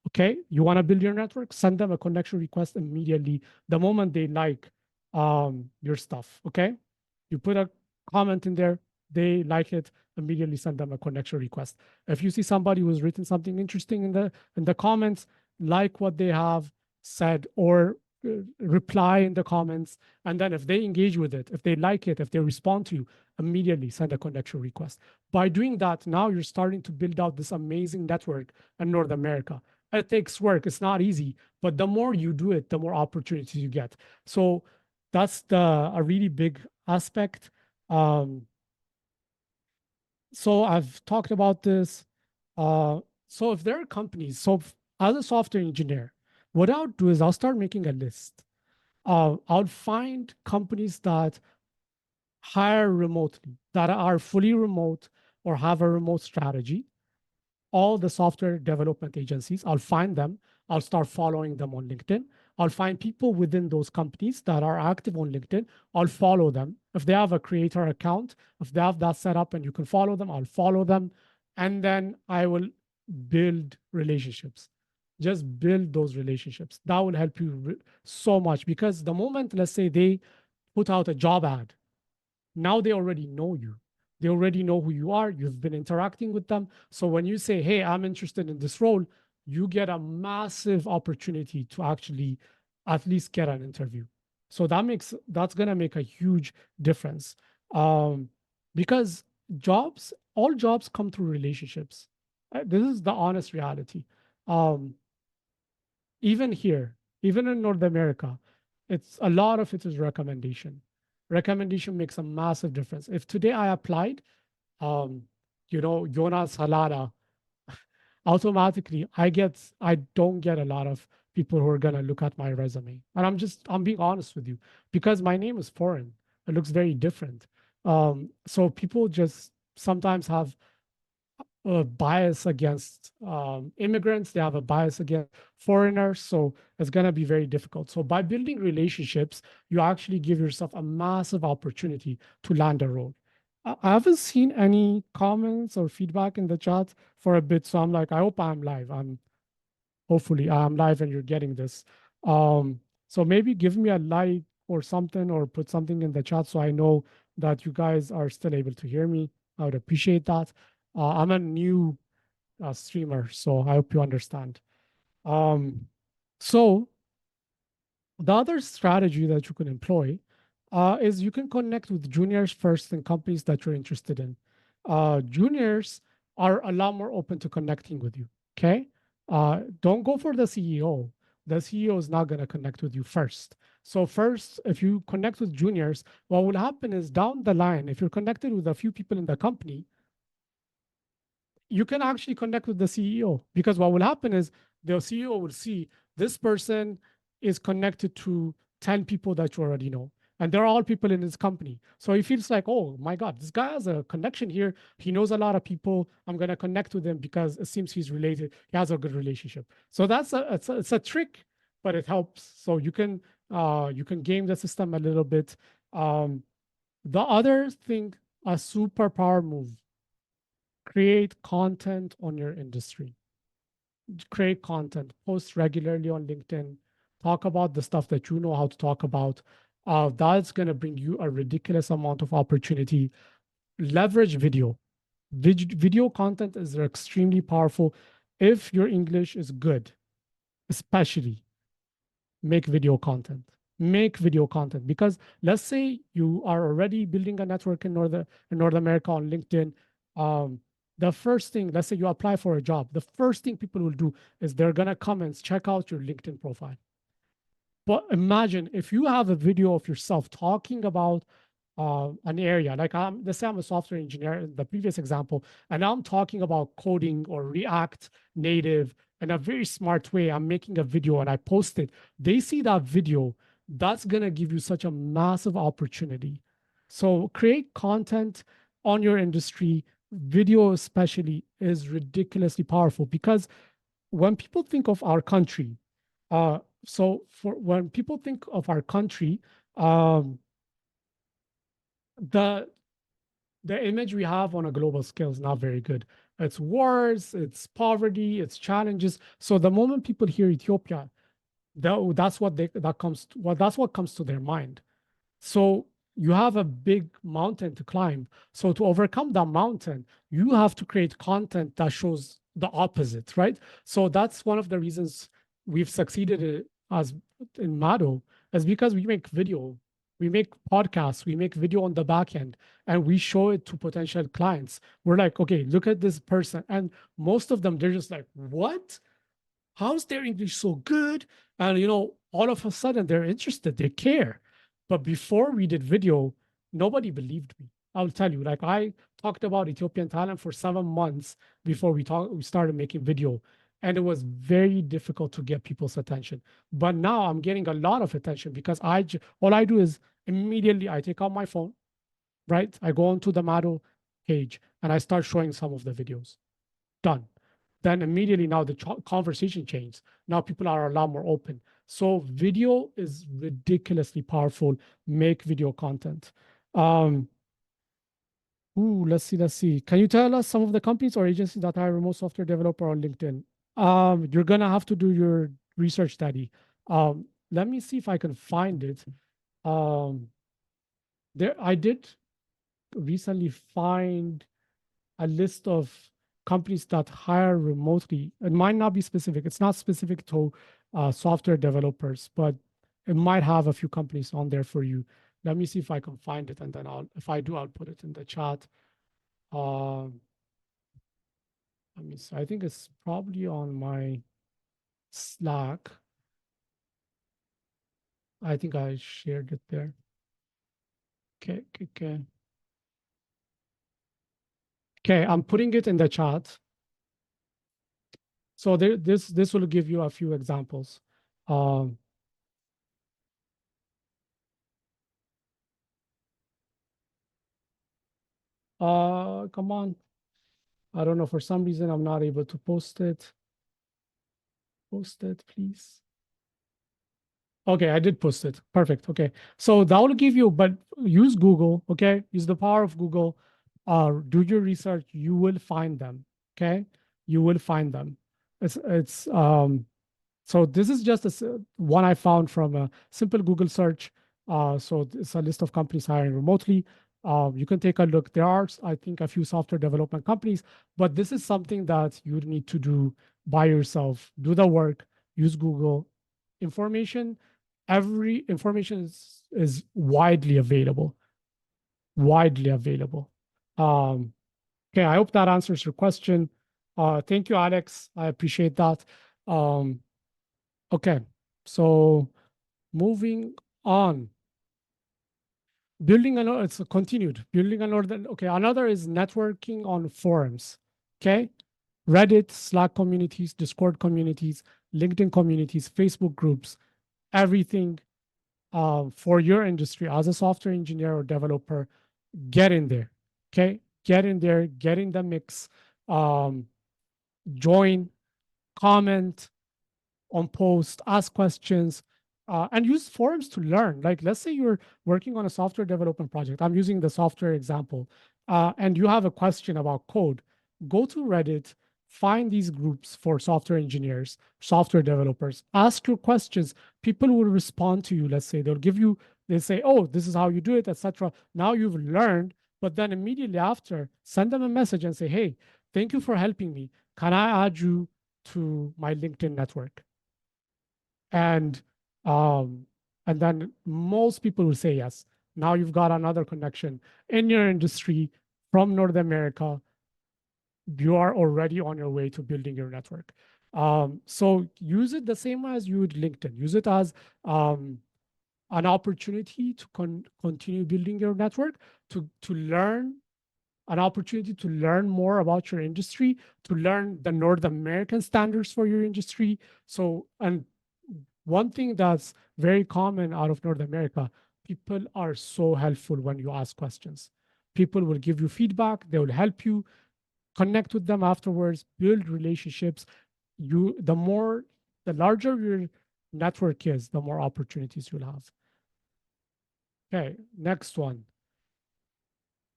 Okay, you want to build your network, send them a connection request immediately the moment they like your stuff. Okay, you put a comment in there, they like it, immediately send them a connection request. If you see somebody who's written something interesting in the comments, like what they have said, or reply in the comments, and then if they engage with it, if they like it, if they respond to you, immediately send a connection request. By doing that, now you're starting to build out this amazing network in North America. It takes work, it's not easy, but the more you do it, the more opportunities you get. So that's a really big aspect. So I've talked about this. So if there are companies, as a software engineer, what I'll do is I'll start making a list. I'll find companies that hire remotely, that are fully remote or have a remote strategy. All the software development agencies, I'll find them. I'll start following them on LinkedIn. I'll find people within those companies that are active on LinkedIn. I'll follow them. If they have a creator account, if they have that set up and you can follow them, I'll follow them. And then I will build relationships. Just build those relationships. That will help you so much, because the moment, let's say, they put out a job ad, now they already know you. They already know who you are. You've been interacting with them. So when you say, hey, I'm interested in this role, you get a massive opportunity to actually at least get an interview. So that's gonna make a huge difference. Um, because all jobs come through relationships. This is the honest reality. Um, Even here, even in North America, it's a lot of it is recommendation. Recommendation makes a massive difference. If today I applied, um, Jonas Halada, automatically I don't get a lot of people who are gonna look at my resume. And I'm being honest with you, because my name is foreign. It looks very different. So people just sometimes have a bias against immigrants. They have a bias against foreigners. So it's going to be very difficult. So by building relationships, you actually give yourself a massive opportunity to land a role. I haven't seen any comments or feedback in the chat for a bit. So I'm like, I hope I'm live. Hopefully I'm live and you're getting this. So maybe give me a like or something, or put something in the chat so I know that you guys are still able to hear me. I would appreciate that. I'm a new streamer, so I hope you understand. So the other strategy that you can employ is you can connect with juniors first in companies that you're interested in. Juniors are a lot more open to connecting with you. Okay, don't go for the CEO. The CEO is not going to connect with you first. So first, if you connect with juniors, what will happen is down the line, if you're connected with a few people in the company, you can actually connect with the CEO, because what will happen is the CEO will see this person is connected to 10 people that you already know. And they're all people in his company. So he feels like, oh my God, this guy has a connection here. He knows a lot of people. I'm going to connect with him because it seems he's related. He has a good relationship. So it's a trick, but it helps. So you can game the system a little bit. The other thing, a superpower move, create content on your industry. Create content, post regularly on LinkedIn, talk about the stuff that you know how to talk about. That's going to bring you a ridiculous amount of opportunity. Leverage video. Video content is extremely powerful if your English is good, especially. Make video content. Make video content, because let's say you are already building a network in North America on LinkedIn. Um, the first thing, let's say you apply for a job, the first thing people will do is they're gonna come and check out your LinkedIn profile. But imagine if you have a video of yourself talking about an area, like let's say I'm a software engineer in the previous example, and I'm talking about coding or React Native in a very smart way. I'm making a video and I post it. They see that video, that's going to give you such a massive opportunity. So create content on your industry. Video especially is ridiculously powerful, because when people think of our country, so for when people think of our country, um, the the image we have on a global scale is not very good. It's wars, it's poverty, it's challenges. So the moment people hear Ethiopia, that's what that's what comes to their mind. So you have a big mountain to climb. So to overcome that mountain, you have to create content that shows the opposite, right? So that's one of the reasons we've succeeded as in Mado, is because we make video, we make podcasts, we make video on the back end, and we show it to potential clients. We're like, okay, look at this person. And most of them, they're just like, what? How's their English so good? And all of a sudden they're interested, they care. But before we did video, nobody believed me. I'll tell you, like I talked about Ethiopian talent for 7 months before we started making video. And it was very difficult to get people's attention. But now I'm getting a lot of attention, because all I do is immediately I take out my phone, right? I go onto the Mado page and I start showing some of the videos. Done. Then immediately now the conversation changes. Now people are a lot more open. So video is ridiculously powerful. Make video content. Ooh, let's see, let's see. Can you tell us some of the companies or agencies that hire remote software developer on LinkedIn? You're gonna have to do your research study. Let me see if I can find it. Um, I did recently find a list of companies that hire remotely. It might not be specific. It's not specific to software developers, but it might have a few companies on there for you. Let me see if I can find it, and then if I do, I'll put it in the chat. Um, Let me see. I think it's probably on my Slack. I think I shared it there. Okay, okay, okay. Okay, I'm putting it in the chat. So this will give you a few examples. Um, Come on. I don't know. For some reason, I'm not able to post it. Post it, please. Okay, I did post it. Perfect. Okay. So that will give you, but use Google, okay? Use the power of Google. Do your research. You will find them. Okay. You will find them. It's so this is just one I found from a simple Google search. So it's a list of companies hiring remotely. You can take a look. There are, I think, a few software development companies, but this is something that you need to do by yourself. Do the work. Use Google. Information, every information is widely available. Widely available. Um, okay, I hope that answers your question. Thank you, Alex. I appreciate that. Um, Okay, so moving on. Building another, it's continued. Building another, okay, another is networking on forums. Okay, Reddit, Slack communities, Discord communities, LinkedIn communities, Facebook groups, everything for your industry as a software engineer or developer. Get in there. Okay, get in there, get in the mix, um, join, comment, on posts, ask questions, and use forums to learn. Like, let's say you're working on a software development project. I'm using the software example, and you have a question about code. Go to Reddit, find these groups for software engineers, software developers. Ask your questions. People will respond to you. Let's say they'll give you. They say, "Oh, this is how you do it," etc. Now you've learned, but then immediately after, send them a message and say, "Hey, thank you for helping me. Can I add you to my LinkedIn network?" and um, and then most people will say yes. Now you've got another connection in your industry from North America. You are already on your way to building your network. So use it the same as you would LinkedIn. Use it as an opportunity to continue building your network, to learn, an opportunity to learn more about your industry, to learn the North American standards for your industry. So, and one thing that's very common out of North America, people are so helpful when you ask questions. People will give you feedback, they will help you connect with them afterwards, build relationships. The larger your network is, the more opportunities you'll have. Okay, next one.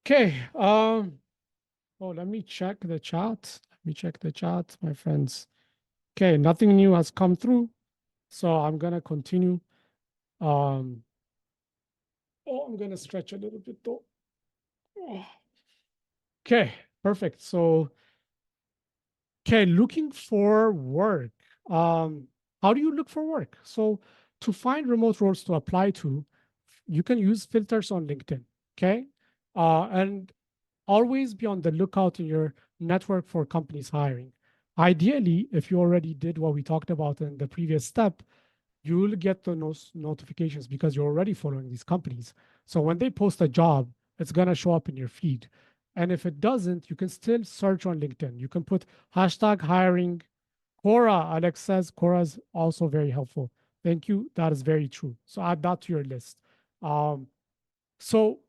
Okay, oh, let me check the chat. Let me check the chat, my friends. Okay, nothing new has come through, so I'm gonna continue. Um, Oh, I'm gonna stretch a little bit though. Okay, perfect. So, okay, looking for work. Um, how do you look for work? So, to find remote roles to apply to, you can use filters on LinkedIn. Okay, and always be on the lookout in your network for companies hiring. Ideally, if you already did what we talked about in the previous step, you will get those notifications because you're already following these companies. So when they post a job, it's going to show up in your feed. And if it doesn't, you can still search on LinkedIn. You can put hashtag hiring Quora. Alex says Quora is also very helpful. Thank you. That is very true. So add that to your list. Um, so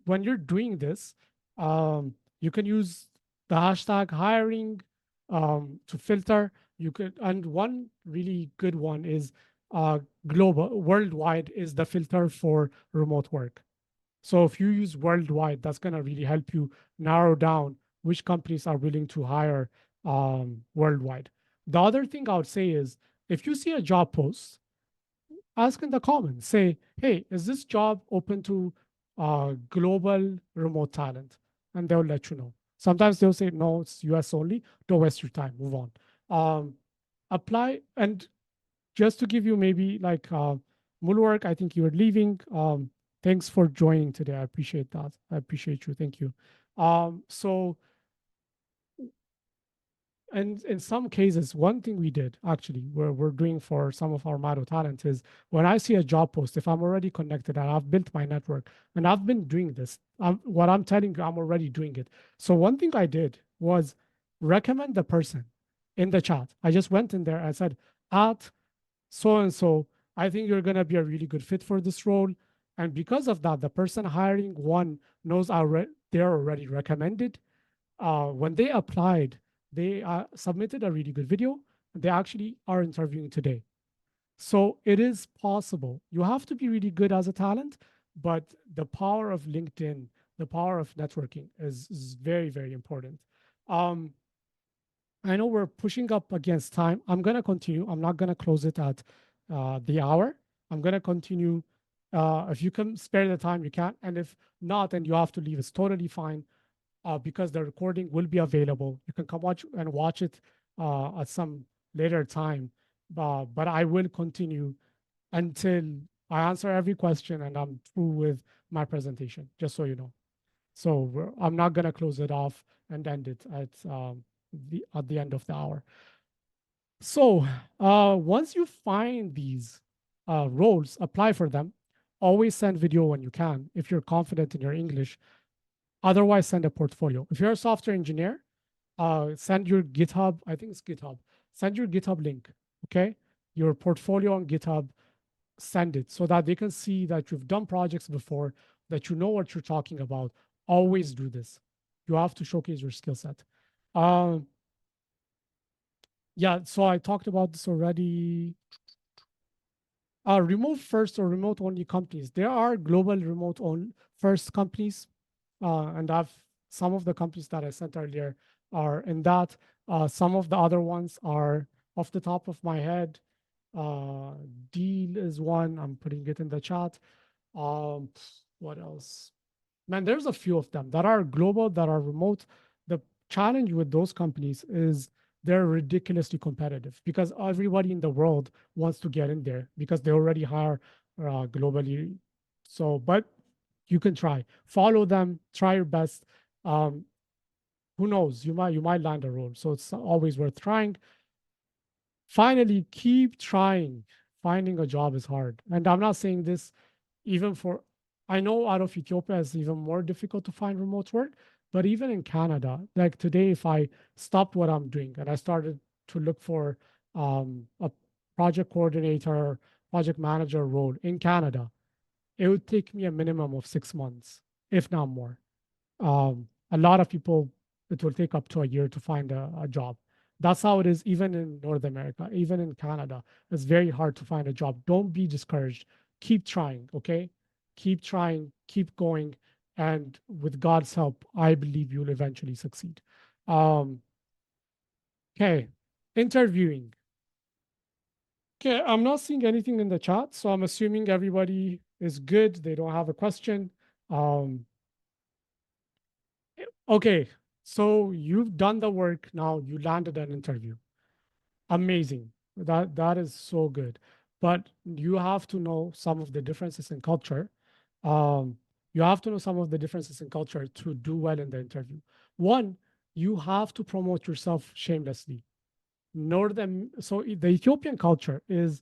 when you're doing this, you can use the hashtag hiring to filter. You could, and one really good one is global, worldwide is the filter for remote work. So if you use worldwide, that's going to really help you narrow down which companies are willing to hire worldwide. The other thing I would say is if you see a job post, ask in the comments, say, hey, is this job open to global remote talent? And they'll let you know. Sometimes they'll say, no, it's US only. Don't waste your time. Move on. Um, apply. And just to give you maybe like Mulwork, I think you were leaving. Thanks for joining today. I appreciate that. I appreciate you. Thank you. So and in some cases, one thing we did actually, where we're doing for some of our Mado talent is when I see a job post, if I'm already connected and I've built my network and I've been doing this, what I'm telling you, I'm already doing it. So one thing I did was recommend the person in the chat. I just went in there and said, at so and so, I think you're going to be a really good fit for this role. And because of that, the person hiring one knows they're already recommended. When they applied, they submitted a really good video. They actually are interviewing today. So it is possible. You have to be really good as a talent, but the power of LinkedIn, the power of networking is very, very important. Um, I know we're pushing up against time. I'm going to continue. I'm not going to close it at the hour. I'm going to continue. If you can spare the time, you can. And if not, and you have to leave, it's totally fine because the recording will be available. You can come watch it at some later time. But I will continue until I answer every question and I'm through with my presentation, just so you know. So I'm not going to close it off and end it at the end of the hour. So once you find these roles, apply for them. Always send video when you can if you're confident in your English. Otherwise, send a portfolio. If you're a software engineer, send your GitHub. I think it's GitHub. Send your GitHub link. Okay, your portfolio on GitHub. Send it so that they can see that you've done projects before, that you know what you're talking about. Always do this. You have to showcase your skill set. Yeah, so I talked about this already. Remote first or remote only companies. There are global remote first companies, and I've some of the companies that I sent earlier are in that. Some of the other ones are off the top of my head. Deal is one. I'm putting it in the chat. Um, what else? Man, there's a few of them that are global, that are remote. The challenge with those companies is they're ridiculously competitive because everybody in the world wants to get in there because they already hire globally. So, but you can try, follow them, try your best. Um, who knows? You might land a role. So it's always worth trying. Finally, keep trying. Finding a job is hard, and I'm not saying this even for, I know out of Ethiopia it's even more difficult to find remote work, but even in Canada, like today, if I stopped what I'm doing and I started to look for a project coordinator, project manager role in Canada, it would take me a minimum of 6 months, if not more. A lot of people, it will take up to a year to find a job. That's how it is, even in North America, even in Canada. It's very hard to find a job. Don't be discouraged. Keep trying, okay? Keep trying, keep going. And with God's help, I believe you'll eventually succeed. Um, okay, interviewing. Okay, I'm not seeing anything in the chat, so I'm assuming everybody is good. They don't have a question. Um, Okay, so you've done the work now, you landed an interview. Amazing. That is so good. But you have to know some of the differences in culture. Um, you have to know some of the differences in culture to do well in the interview. One, you have to promote yourself shamelessly. So the Ethiopian culture is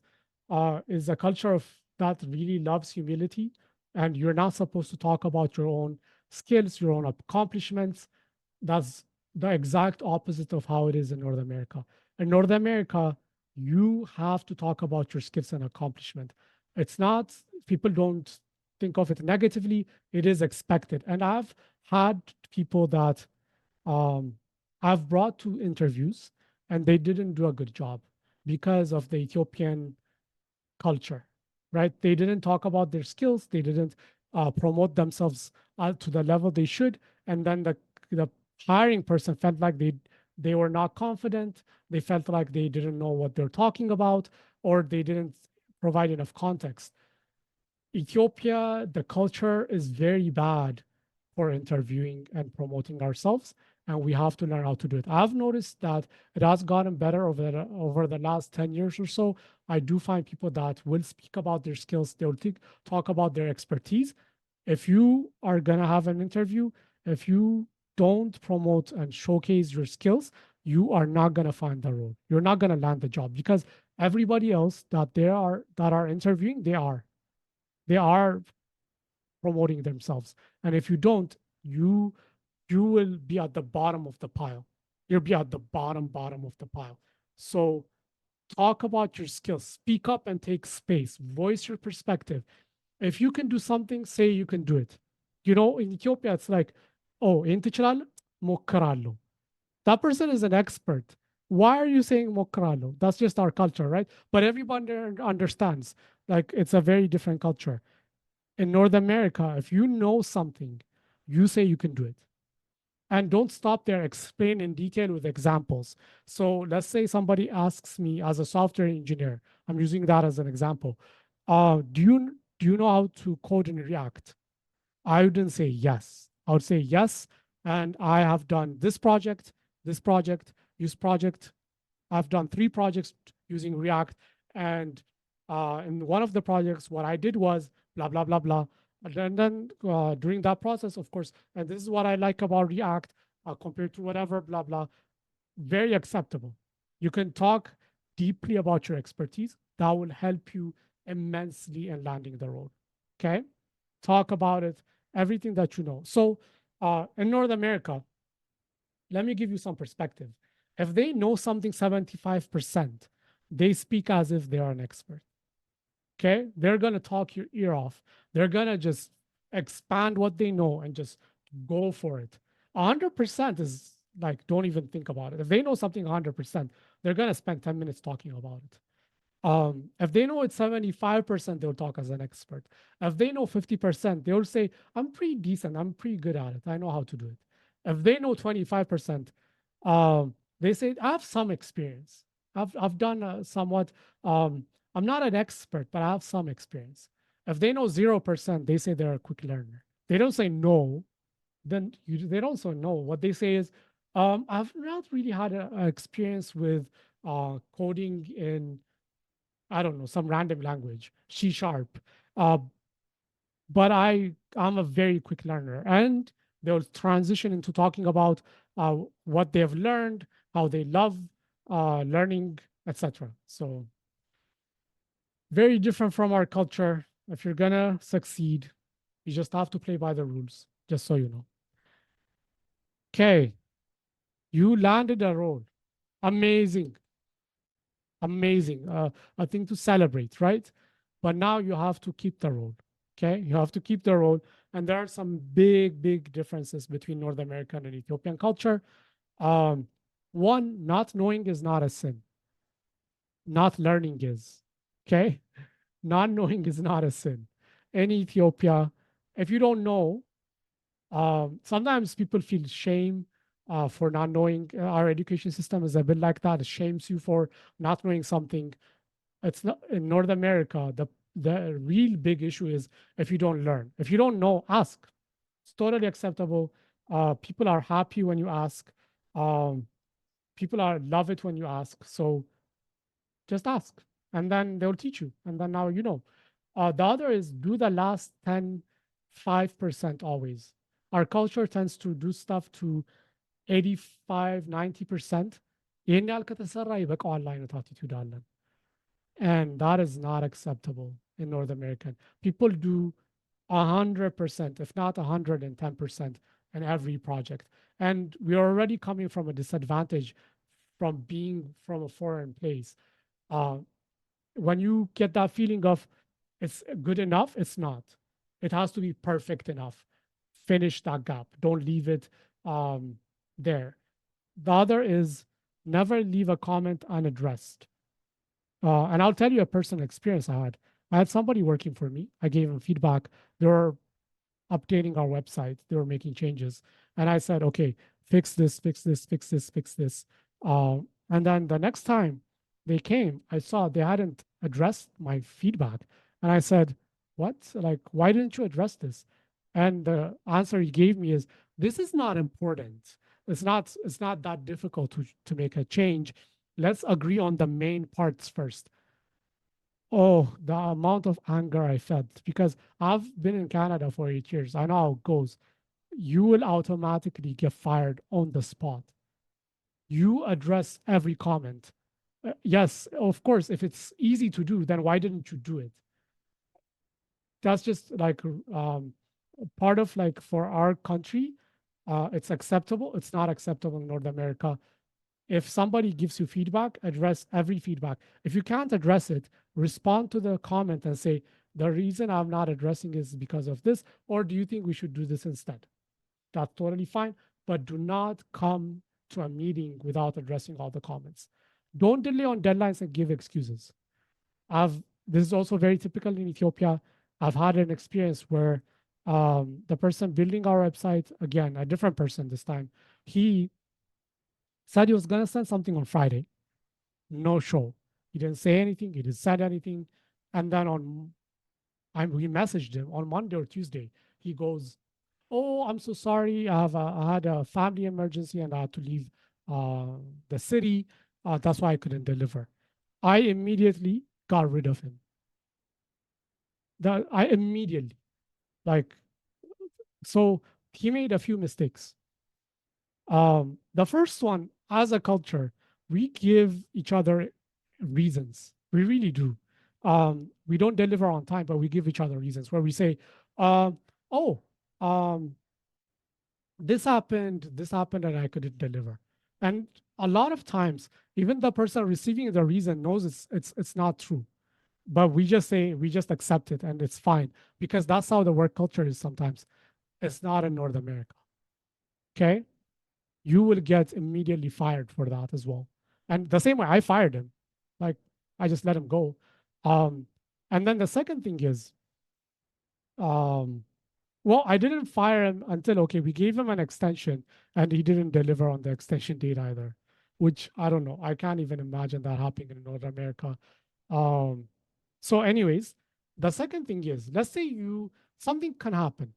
a culture of that really loves humility, and you're not supposed to talk about your own skills, your own accomplishments. That's the exact opposite of how it is in North America. In North America, you have to talk about your skills and accomplishment. It's not, people don't think of it negatively, it is expected. And I've had people that um, I've brought to interviews and they didn't do a good job because of the Ethiopian culture, right? They didn't talk about their skills. They didn't promote themselves to the level they should, and then the hiring person felt like they were not confident. They felt like they didn't know what they're talking about, or they didn't provide enough context. Ethiopia, the culture is very bad for interviewing and promoting ourselves, and we have to learn how to do it. I've noticed that it has gotten better over the last 10 years or so. I do find people that will speak about their skills, they'll talk about their expertise. If you are going to have an interview, if you don't promote and showcase your skills, you are not going to find the role. You're not going to land the job because everybody else that are interviewing, they are promoting themselves. And if you don't, you you will be at the bottom of the pile. You'll be at the bottom of the pile. So talk about your skills, speak up and take space, voice your perspective. If you can do something, say you can do it. You know, in Ethiopia, it's like, oh, inti ትችላለህ? ሞክራለሁ. That person is an expert. Why are you saying ሞክራለሁ? That's just our culture, right? But everybody understands. Like, it's a very different culture. In North America, if you know something, you say you can do it. And don't stop there, explain in detail with examples. So let's say somebody asks me as a software engineer, I'm using that as an example. Do you know how to code in React? I wouldn't say yes. I would say yes. And I have done this project, use project. I've done 3 projects using React. And in one of the projects, what I did was blah, blah, blah, blah. And then during that process, of course, and this is what I like about React compared to whatever, blah, blah, very acceptable. You can talk deeply about your expertise. That will help you immensely in landing the role. Okay? Talk about it, everything that you know. So in North America, let me give you some perspective. If they know something 75%, they speak as if they are an expert. Okay? They're going to talk your ear off. They're going to just expand what they know and just go for it. 100% is like, don't even think about it. If they know something 100%, they're going to spend 10 minutes talking about it. If they know it's 75%, they'll talk as an expert. If they know 50%, they'll say, I'm pretty decent. I'm pretty good at it. I know how to do it. If they know 25%, they say, I have some experience. I've done somewhat, I'm not an expert, but I have some experience. If they know 0%, they say they're a quick learner. They don't say no, then they don't say no. What they say is, I've not really had an experience with coding in, I don't know, some random language, C sharp. Uh, but I'm a very quick learner. And they'll transition into talking about what they've learned, how they love learning, etc. So very different from our culture. If you're gonna succeed, you just have to play by the rules, just so you know. Okay, you landed a role. Amazing. Amazing. A thing to celebrate, right? But now you have to keep the role. Okay, you have to keep the role. And there are some big differences between North American and Ethiopian culture. One, not knowing is not a sin. Not learning is. Okay, not knowing is not a sin. In Ethiopia, if you don't know, sometimes people feel shame for not knowing. Our education system is a bit like that. It shames you for not knowing something. It's not in North America. The real big issue is if you don't learn. If you don't know, ask. It's totally acceptable. People are happy when you ask. Um, People are love it when you ask. So just ask, and then they'll teach you, and then now you know. The other is do the last 5% always. Our culture tends to do stuff to 85, 90%. ይህን ያህል ከተሰራ ይበቃዋል አይነት attitude አለን. And that is not acceptable in North American. People do 100%, if not 110% in every project. And we are already coming from a disadvantage from being from a foreign place. When you get that feeling of it's good enough, it's not. It has to be perfect enough. Finish that gap. Don't leave it there. The other is never leave a comment unaddressed. And I'll tell you a personal experience I had. I had somebody working for me. I gave him feedback. They were updating our website. They were making changes. And I said, okay, fix this, fix this, fix this, fix this. And then the next time they came, I saw they hadn't addressed my feedback. And I said, what? Like, why didn't you address this? And the answer he gave me is, this is not important. It's not that difficult to make a change. Let's agree on the main parts first. Oh, the amount of anger I felt, because I've been in Canada for 8 years. I know how it goes. You will automatically get fired on the spot. You address every comment. Yes, of course, if it's easy to do, then why didn't you do it? That's just like part of, like, for our country, it's acceptable. It's not acceptable in North America. If somebody gives you feedback, address every feedback. If you can't address it, respond to the comment and say, the reason I'm not addressing is because of this, or do you think we should do this instead? That's totally fine, but do not come to a meeting without addressing all the comments. Don't delay on deadlines and give excuses. This is also very typical in Ethiopia. I've had an experience where the person building our website, again, a different person this time, he said he was going to send something on Friday. No show. He didn't say anything. He didn't send anything. And then we messaged him on Monday or Tuesday. He goes, "Oh, I'm so sorry. I had a family emergency and I had to leave the city. That's why I couldn't deliver." I immediately got rid of him. I immediately, like, so he made a few mistakes. The first one, as a culture, we give each other reasons. We really do. We don't deliver on time, but we give each other reasons where we say, "Oh, um, this happened, and I couldn't deliver." And a lot of times, even the person receiving the reason knows it's not true, but we just accept it, and it's fine, because that's how the work culture is sometimes. It's not in North America. Okay, you will get immediately fired for that as well. And the same way I fired him, like, I just let him go. Um, and then the second thing is, um, well, I didn't fire him until, okay, we gave him an extension and he didn't deliver on the extension date either, which I don't know. I can't even imagine that happening in North America. Um, so, anyways, the second thing is, let's say something can happen,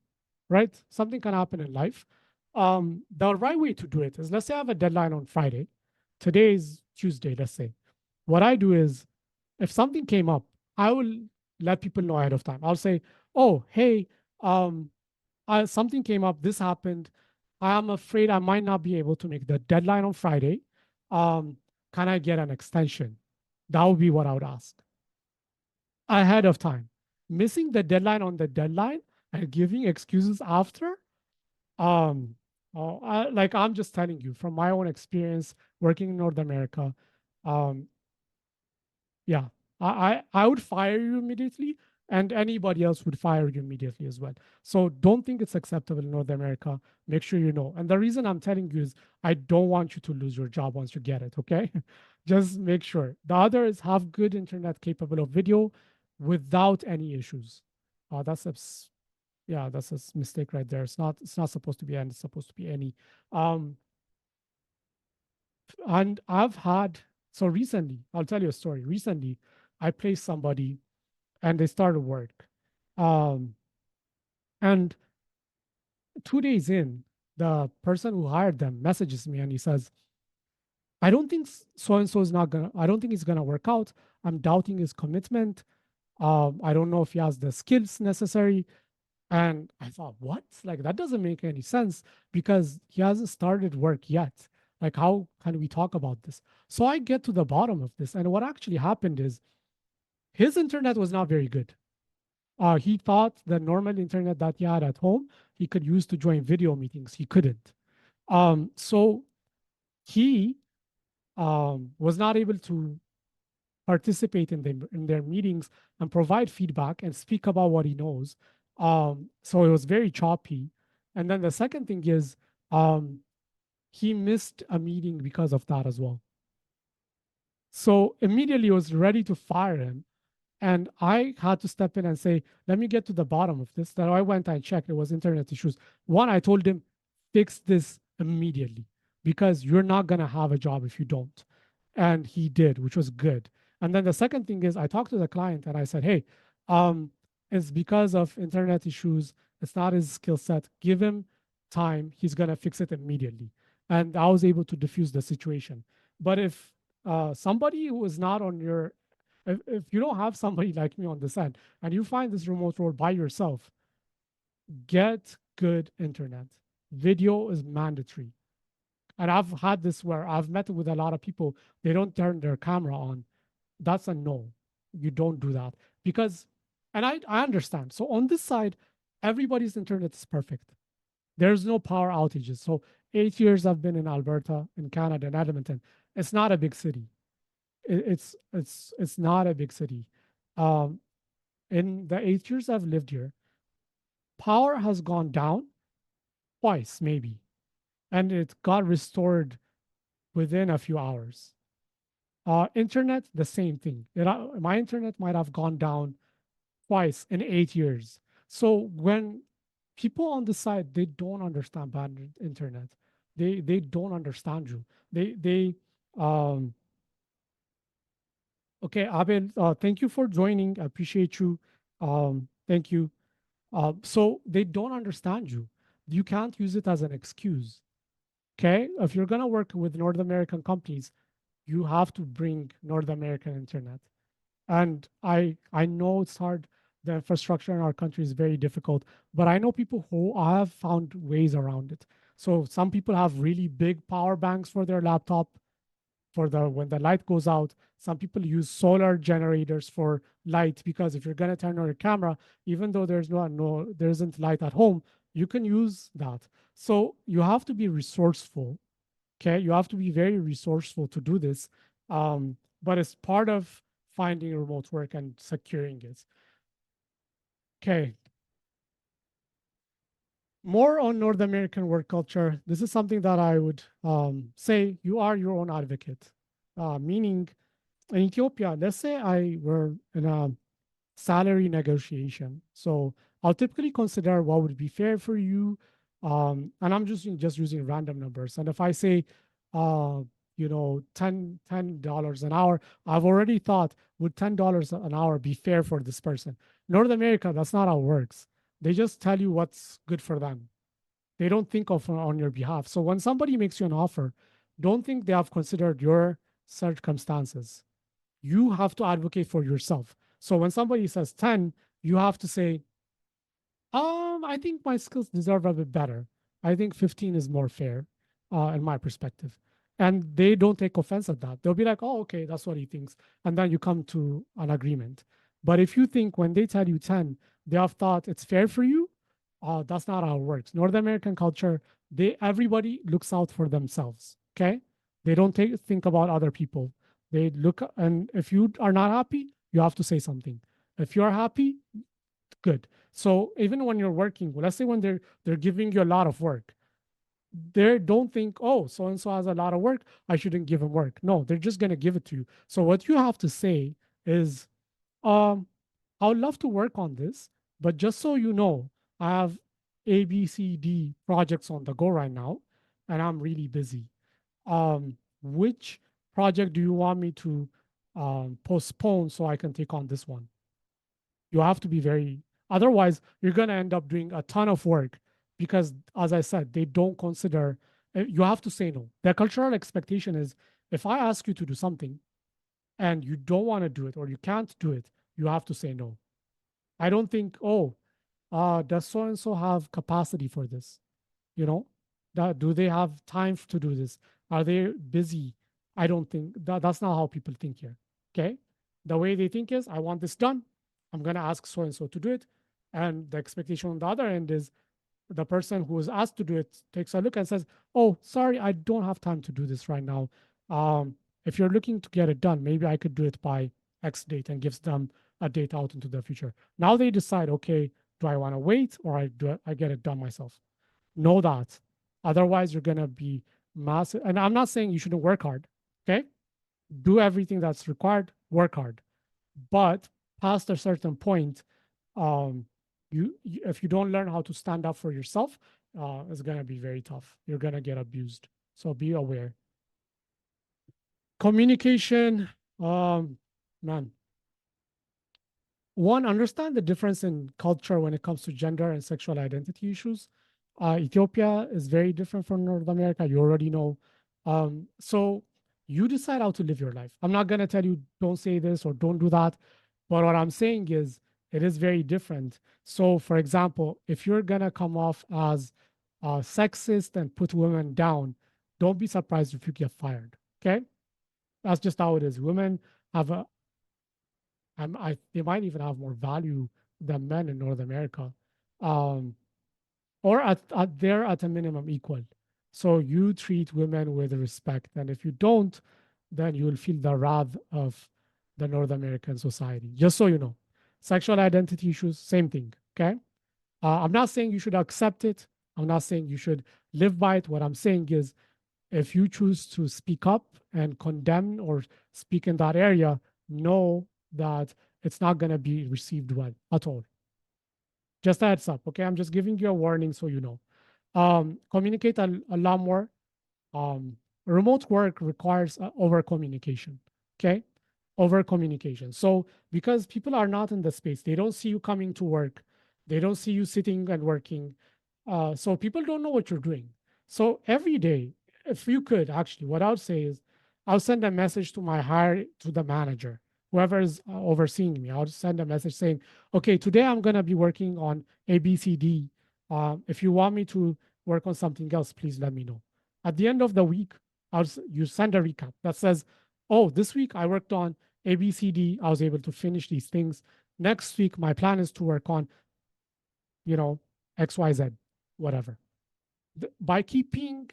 right? Something can happen in life. The right way to do it is, let's say I have a deadline on Friday. Today is Tuesday, let's say. What I do is, if something came up, I will let people know ahead of time. I'll say, "Oh, hey, um, something came up. This happened. I'm afraid I might not be able to make the deadline on Friday. Um, can I get an extension?" That would be what I would ask ahead of time. Missing the deadline on the deadline and giving excuses after, um, like, I'm just telling you from my own experience working in North America. Um, yeah, I would fire you immediately, and anybody else would fire you immediately as well. So don't think it's acceptable in North America. Make sure you know. And the reason I'm telling you is, I don't want you to lose your job once you get it. Okay, just make sure. The other is, have good internet capable of video without any issues. Yeah, that's a mistake right there. It's not supposed to be and it's supposed to be any. Um, and I've had, so recently, I'll tell you a story. Recently, I placed somebody and they started work. Um, and 2 days in, the person who hired them messages me and he says, "I don't think so and so is not gonna, I don't think it's gonna work out. I'm doubting his commitment. I don't know if he has the skills necessary." And I thought, what? Like, that doesn't make any sense because he hasn't started work yet. Like, how can we talk about this? So I get to the bottom of this. And what actually happened is, his internet was not very good. He thought the normal internet that he had at home, he could use to join video meetings. He couldn't. So he was not able to participate in their meetings and provide feedback and speak about what he knows. So it was very choppy. And then the second thing is, um, he missed a meeting because of that as well. So immediately I was ready to fire him. And I had to step in and say, let me get to the bottom of this. That I went and checked. It was internet issues. One, I told him, fix this immediately because you're not going to have a job if you don't. And he did, which was good. And then the second thing is I talked to the client and I said, hey, um, it's because of internet issues. It's not his skill set. Give him time. He's going to fix it immediately. And I was able to diffuse the situation. But if somebody who is not on your if you don't have somebody like me on this end and you find this remote role by yourself, get good internet. Video is mandatory. And I've had this where I've met with a lot of people, they don't turn their camera on. That's a no. You don't do that. Because, and I understand. So on this side, everybody's internet is perfect. There's no power outages. So 8 years I've been in Alberta, in Canada, in Edmonton. It's not a big city. It's not a big city. Um, in the 8 years I've lived here, power has gone down twice, maybe, and it got restored within a few hours. Internet, the same thing. My internet might have gone down twice in 8 years. So when people on the side, they don't understand bad internet. They don't understand you. They Okay, Abel, thank you for joining. I appreciate you. Thank you. So they don't understand you. You can't use it as an excuse. Okay, if you're gonna work with North American companies, you have to bring North American internet. And I know it's hard. The infrastructure in our country is very difficult, but I know people who have found ways around it. So some people have really big power banks for their laptop for the when the light goes out. Some people use solar generators for light because if you're going to turn on your camera, even though there isn't light at home, you can use that. So you have to be resourceful. Okay, you have to be very resourceful to do this. But it's part of finding remote work and securing it. Okay, more on North American work culture. This is something that I would say you are your own advocate, meaning in Ethiopia, let's say I were in a salary negotiation. So I'll typically consider what would be fair for you. And I'm just using random numbers. And if I say, uh, $10 an hour, I've already thought, would $10 an hour be fair for this person? North America, that's not how it works. They just tell you what's good for them. They don't think of on your behalf. So when somebody makes you an offer, don't think they have considered your circumstances. You have to advocate for yourself. So when somebody says 10, you have to say, I think my skills deserve a bit better. I think 15 is more fair, in my perspective. And they don't take offense at that. They'll be like, oh, okay, that's what he thinks. And then you come to an agreement. But if you think when they tell you 10, they have thought it's fair for you, that's not how it works. North American culture, everybody looks out for themselves. Okay. They don't think about other people. They look, and if you are not happy, you have to say something. If you're happy, good. So even when you're working, well, let's say when they're giving you a lot of work, they don't think, oh, so and so has a lot of work, I shouldn't give him work. No, they're just gonna give it to you. So what you have to say is, I would love to work on this, but just so you know, I have A, B, C, D projects on the go right now, and I'm really busy. Which project do you want me to postpone so I can take on this one? You have to be very, otherwise, you're going to end up doing a ton of work because, as I said, they don't consider, you have to say no. Their cultural expectation is if I ask you to do something and you don't want to do it or you can't do it, you have to say no. I don't think, oh, does so and so have capacity for this? You know, do they have time to do this? Are they busy? I don't think that's not how people think here. Okay. The way they think is, I want this done. I'm going to ask so and so to do it. And the expectation on the other end is the person who is asked to do it takes a look and says, oh, sorry, I don't have time to do this right now. If you're looking to get it done, maybe I could do it by X date and gives them a date out into the future. Now they decide, okay, do I want to wait or I get it done myself? Know that. Otherwise, you're going to be massive. And I'm not saying you shouldn't work hard. Okay. Do everything that's required, work hard. But past a certain point, um, if you don't learn how to stand up for yourself, it's gonna be very tough. You're gonna get abused. So be aware. Communication, man. One, understand the difference in culture when it comes to gender and sexual identity issues. Ethiopia is very different from North America. You already know. So you decide how to live your life. I'm not going to tell you don't say this or don't do that. But what I'm saying is it is very different. So, for example, if you're going to come off as sexist and put women down, don't be surprised if you get fired. Okay. That's just how it is. Women have a they might even have more value than men in North America, um, or they're at a minimum equal. So you treat women with respect, and if you don't, then you will feel the wrath of the North American society. Just so you know, sexual identity issues, same thing. Okay, I'm not saying you should accept it. I'm not saying you should live by it. What I'm saying is, if you choose to speak up and condemn or speak in that area, know that it's not going to be received well at all. Just a heads up, okay? I'm just giving you a warning so you know. Communicate a lot more. Um, Remote work requires over communication, okay? Over communication. So because people are not in the space, they don't see you coming to work, they don't see you sitting and working. So people don't know what you're doing. So every day, if you could actually, what I would say is, I'll send a message to to the manager, whoever is overseeing me. I'll send a message saying, okay, today I'm going to be working on ABCD. If you want me to work on something else, please let me know. At the end of the week, you send a recap that says, oh, this week I worked on ABCD. I was able to finish these things. Next week, my plan is to work on, you know, XYZ, whatever. By keeping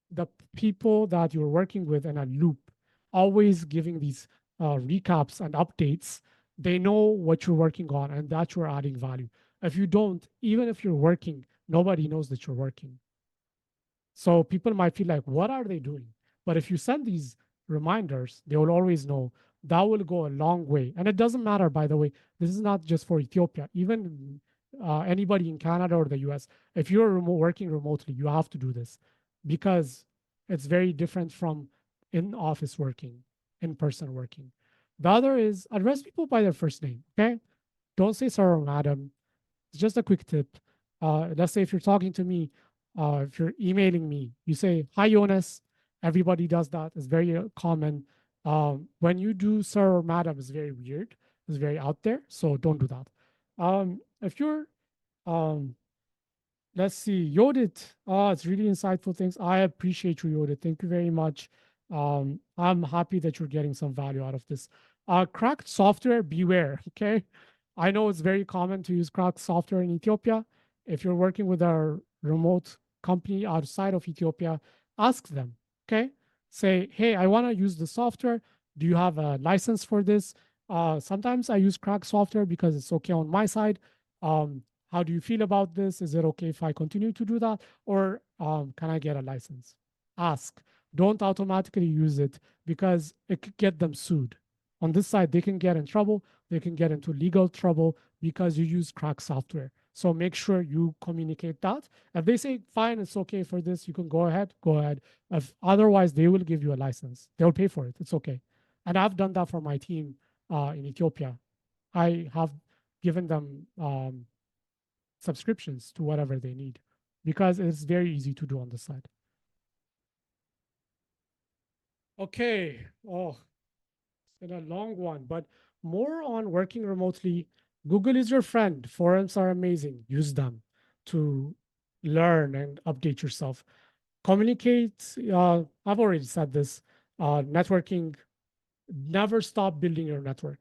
the people that you're working with in a loop, always giving these recaps and updates, they know what you're working on and that you're adding value. If you don't, even if you're working, nobody knows that you're working. So people might feel like, what are they doing? But if you send these reminders, they will always know. That will go a long way. And it doesn't matter, by the way, this is not just for Ethiopia, even anybody in Canada or the US. If you're working remotely, you have to do this because it's very different from in office working, in person working. The other is address people by their first name, okay? Don't say sir or madam. It's just a quick tip. Let's say if you're talking to me, if you're emailing me, you say, hi, Jonas. Everybody does that. It's very common. When you do sir or madam, it's very weird. It's very out there. So don't do that. If you're, um, let's see, Yodit. It's really insightful things. I appreciate you, Yodit. Thank you very much. I'm happy that you're getting some value out of this. Cracked software, beware. Okay. I know it's very common to use cracked software in Ethiopia. If you're working with a remote company outside of Ethiopia, ask them. Okay. Say, hey, I want to use the software. Do you have a license for this? Sometimes I use cracked software because it's okay on my side. Um, how do you feel about this? Is it okay if I continue to do that? Or can I get a license? Ask. Don't automatically use it because it could get them sued. On this side, they can get in trouble. They can get into legal trouble because you use crack software. So make sure you communicate that. If they say, fine, it's okay for this, you can go ahead, go ahead. If otherwise, they will give you a license. They'll pay for it. It's okay. And I've done that for my team in Ethiopia. I have given them subscriptions to whatever they need because it's very easy to do on the side. Okay. Oh, it's been a long one, but more on working remotely. Google is your friend. Forums are amazing. Use them to learn and update yourself. Communicate. I've already said this. Networking. Never stop building your network.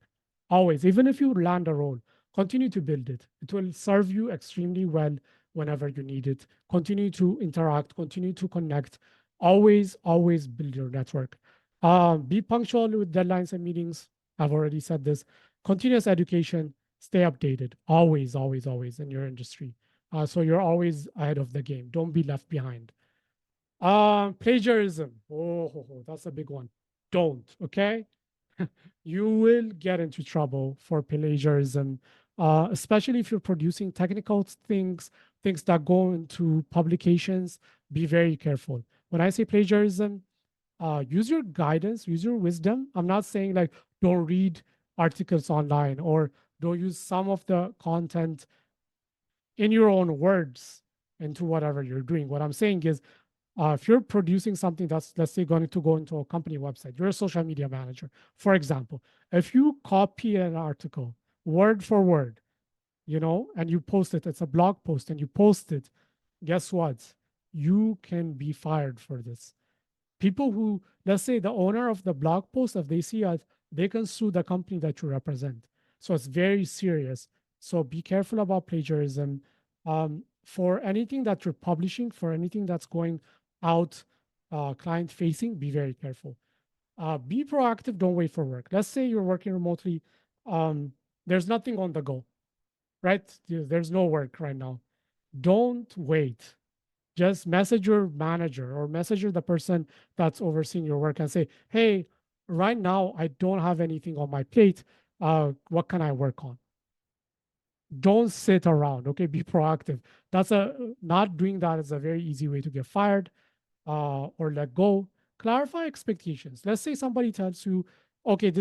Always, even if you land a role, continue to build it. It will serve you extremely well whenever you need it. Continue to interact, continue to connect. Always, always build your network. Be punctual with deadlines and meetings. I've already said this. Continuous education, stay updated. Always, always, always in your industry. So you're always ahead of the game. Don't be left behind. Plagiarism. Oh, that's a big one. Don't, okay? you will get into trouble for plagiarism, especially if you're producing technical things, things that go into publications. Be very careful. When I say plagiarism, use your guidance, use your wisdom. I'm not saying like don't read articles online or don't use some of the content in your own words into whatever you're doing. What I'm saying is, if you're producing something that's, let's say, going to go into a company website, you're a social media manager, for example. If you copy an article word for word, and you post it, it's a blog post, and you post it, guess what? You can be fired for this. People who, let's say, the owner of the blog post, if they see it, they can sue the company that you represent. So it's very serious. So be careful about plagiarism. For anything that you're publishing, for anything that's going out client facing, be very careful. Be proactive, don't wait for work. Let's say you're working remotely, um, there's nothing on the go, right? There's no work right now. Don't wait. Just message your manager or message the person that's overseeing your work and say, hey, right now I don't have anything on my plate. What can I work on? Don't sit around. Okay, be proactive. That's a Not doing that is a very easy way to get fired or let go. Clarify expectations. Let's say somebody tells you, okay,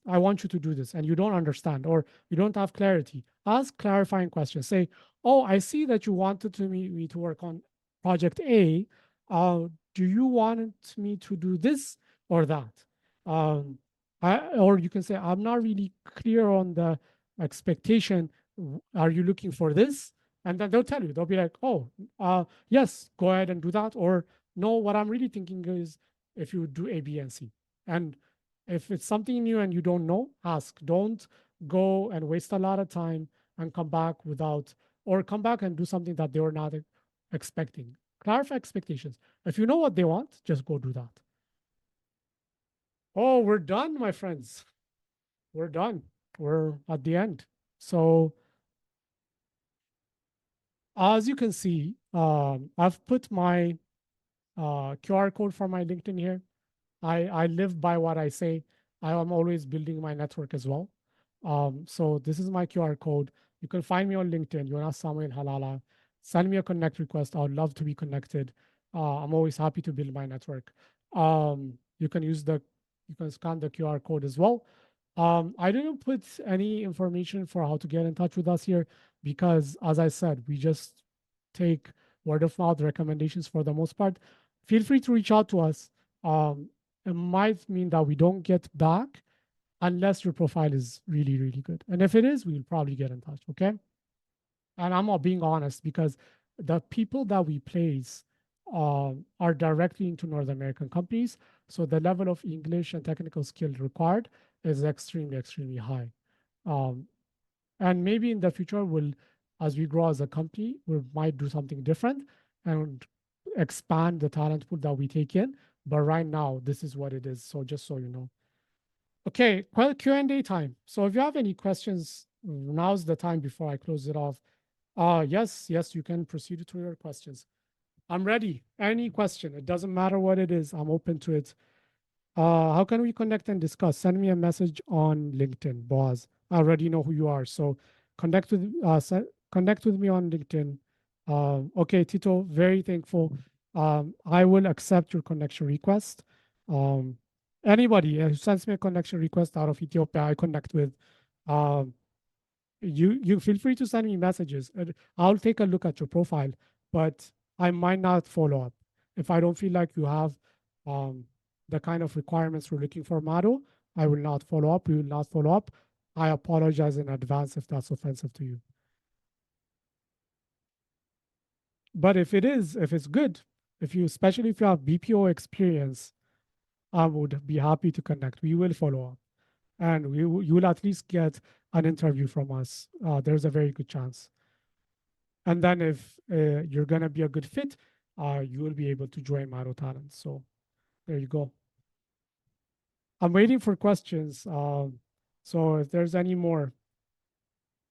I want you to do this, and you don't understand or you don't have clarity. Ask clarifying questions. Say, oh, I see that you wanted me to work on project A. Do you want me to do this or that? Um, or you can say, I'm not really clear on the expectation. Are you looking for this? And then they'll tell you, they'll be like, oh, yes, go ahead and do that. Or no, what I'm really thinking is if you do A, B, and C. And if it's something new and you don't know, ask. Don't go and waste a lot of time and come back or come back and do something that they were not expecting. Clarify expectations. If you know what they want, just go do that. Oh, we're done, my friends. We're done. We're at the end. So, as you can see, I've put my QR code for my LinkedIn here. I live by what I say. I am always building my network as well. So this is my QR code. You can find me on LinkedIn, Jonas Samuel Halala. Send me a connect request. I would love to be connected. I'm always happy to build my network. You can you can scan the QR code as well. I didn't put any information for how to get in touch with us here because, as I said, we just take word of mouth recommendations for the most part. Feel free to reach out to us. It might mean that we don't get back unless your profile is really, really good. And if it is, we'll probably get in touch. Okay. And I'm not being honest because the people that we place are directly into North American companies. So the level of English and technical skill required is extremely, extremely high. Um, and maybe in the future, as we grow as a company, we might do something different and expand the talent pool that we take in. But right now, this is what it is. So just so you know. Okay, well, Q&A time. So if you have any questions, now's the time before I close it off. Yes, you can proceed to your questions. I'm ready. Any question. It doesn't matter what it is. I'm open to it. How can we connect and discuss? Send me a message on LinkedIn, Boaz. I already know who you are. So connect with me on LinkedIn. Okay, Tito, very thankful. I will accept your connection request. Um, Anybody who sends me a connection request out of Ethiopia, I connect with. Um, you feel free to send me messages. I'll take a look at your profile, but I might not follow up if I don't feel like you have um, the kind of requirements we're looking for. Mado, I will not follow up. We will not follow up. I apologize in advance if that's offensive to you. But if it's good, especially if you have BPO experience, I would be happy to connect. We will follow up, and you will at least get an interview from us. There's a very good chance. And then if you're gonna be a good fit, you will be able to join Maro Talent. So there you go. I'm waiting for questions. So if there's any more.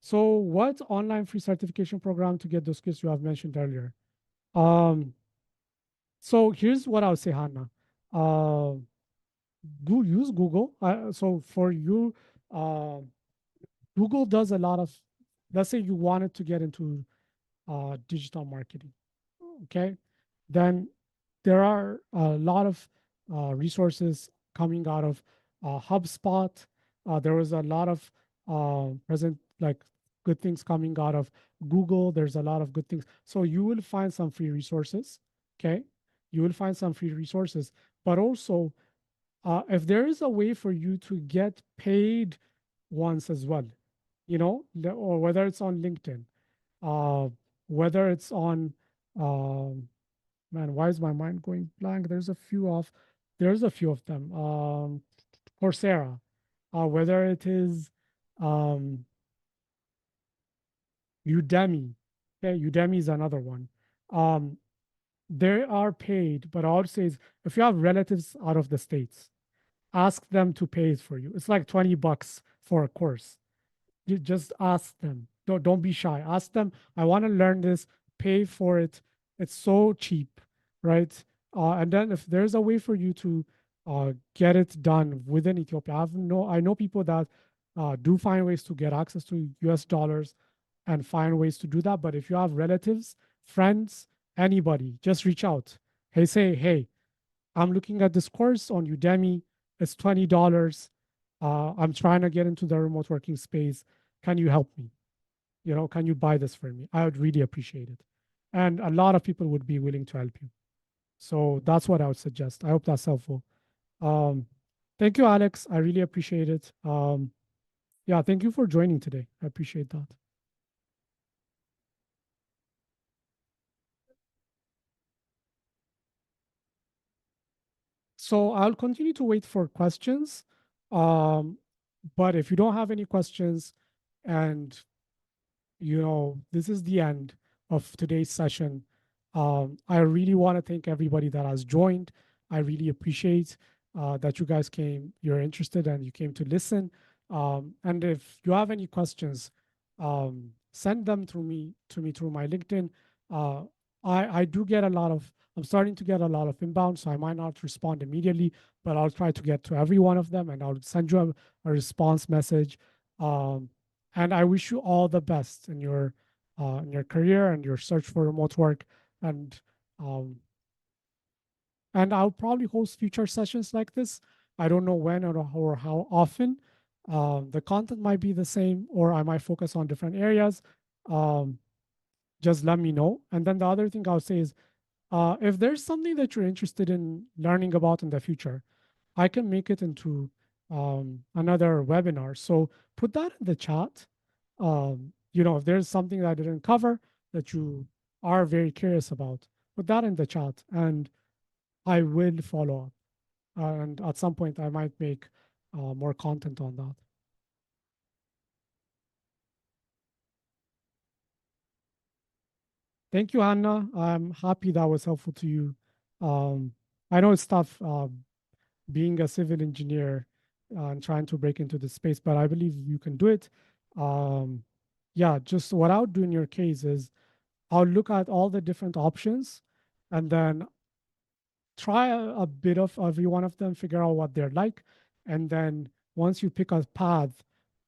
So what online free certification program to get those skills you have mentioned earlier? Um, so here's what I would say, Hannah. Go use Google. So for you, uh, Google does a lot of. Let's say you wanted to get into digital marketing, okay? Then there are a lot of resources coming out of HubSpot. There was a lot of present like good things coming out of Google. There's a lot of good things. So you will find some free resources, okay? You will find some free resources, but also if there is a way for you to get paid once as well, or whether it's on LinkedIn, uh, whether it's on, um, man, why is my mind going blank? There's a few of them. Coursera, whether it is um, Udemy. Okay, Udemy is another one. Um, they are paid, but I would say is if you have relatives out of the states, ask them to pay it for you. It's like $20 for a course. You just ask them. Don't be shy. Ask them, I want to learn this, pay for it. It's so cheap, right? And then if there's a way for you to get it done within Ethiopia, I know people that do find ways to get access to US dollars and find ways to do that. But if you have relatives, friends, anybody, just reach out. Hey, I'm looking at this course on Udemy. It's $20. I'm trying to get into the remote working space. Can you help me? Can you buy this for me? I would really appreciate it. And a lot of people would be willing to help you. So that's what I would suggest. I hope that's helpful. Um, Thank you, Alex. I really appreciate it. Yeah, thank you for joining today. I appreciate that. So I'll continue to wait for questions. Um, but if you don't have any questions and this is the end of today's session. I really want to thank everybody that has joined. I really appreciate that you guys came, you're interested and you came to listen. And if you have any questions, send them to me through my LinkedIn. Uh, I do get a lot of, I'm starting to get a lot of inbound, so I might not respond immediately, but I'll try to get to every one of them and I'll send you a response message. Um, and I wish you all the best in your career and your search for remote work. And um, and I'll probably host future sessions like this. I don't know when or how often. The content might be the same, or I might focus on different areas. Um, just let me know. And then the other thing I'll say is, if there's something that you're interested in learning about in the future, I can make it into another webinar. So put that in the chat. If there's something that I didn't cover that you are very curious about, put that in the chat and I will follow up. And at some point, I might make more content on that. Thank you, Hannah. I'm happy that was helpful to you. Um, I know it's tough being a civil engineer and trying to break into the space, but I believe you can do it. Um, yeah, just what I would do in your case is I'll look at all the different options and then try a bit of every one of them, figure out what they're like. And then once you pick a path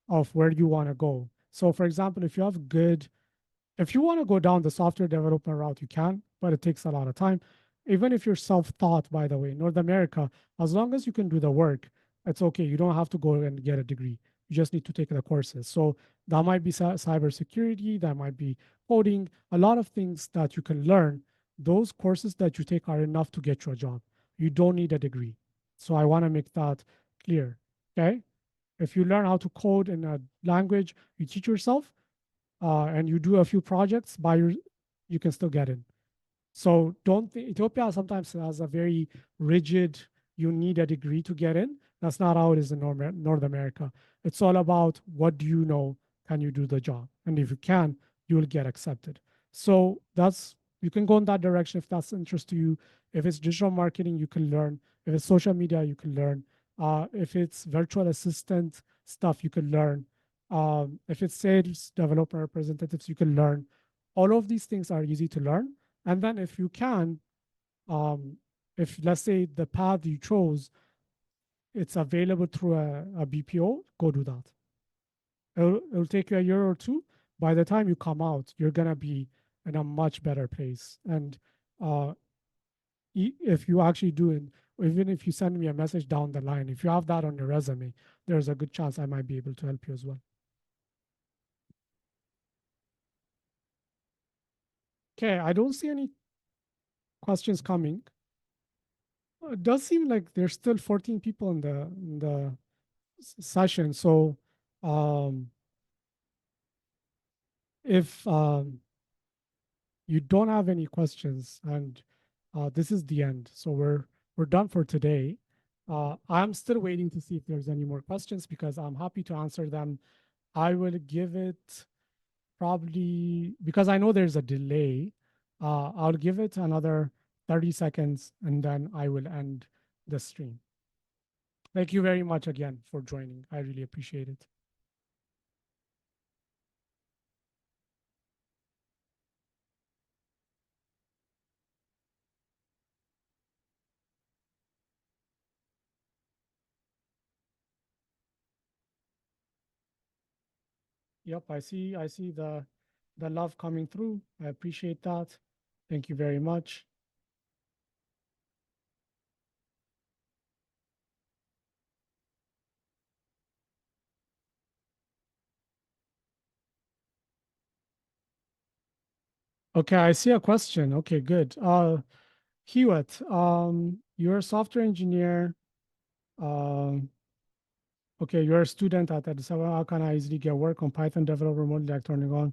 of where you want to go. So, for example, if you want to go down the software development route, you can, but it takes a lot of time. Even if you're self-taught, by the way, North America, as long as you can do the work, it's okay. You don't have to go and get a degree. You just need to take the courses. So that might be cybersecurity, that might be coding, a lot of things that you can learn. Those courses that you take are enough to get you a job. You don't need a degree. So I want to make that clear. Okay. If you learn how to code in a language, you teach yourself, and you do a few projects you can still get in. So don't think Ethiopia sometimes has a very rigid, you need a degree to get in. That's not how it is in North America. It's all about what do you know? Can you do the job? And if you can, you will get accepted. So you can go in that direction if that's interest to you. If it's digital marketing, you can learn. If it's social media, you can learn. If it's virtual assistant stuff, you can learn. If it's sales developer representatives, you can learn. All of these things are easy to learn. And then if you can, if let's say the path you chose it's available through a BPO, go do that. It'll take you a year or two. By the time you come out, you're gonna be in a much better place. And uh, if you actually do it, even if you send me a message down the line, if you have that on your resume, there's a good chance I might be able to help you as well. Okay, I don't see any questions coming. It does seem like there's still 14 people in the session. So um, if you don't have any questions, and this is the end, so we're done for today. I'm still waiting to see if there's any more questions because I'm happy to answer them. I will give it probably because I know there's a delay. I'll give it another 30 seconds and then I will end the stream. Thank you very much again for joining. I really appreciate it. Yep, I see the love coming through. I appreciate that. Thank you very much. Okay, I see a question. Okay, good. Hewitt, you're a software engineer. Um, okay, you're a student at Addis Ababa. How can I easily get work on Python develop remotely, like turning on?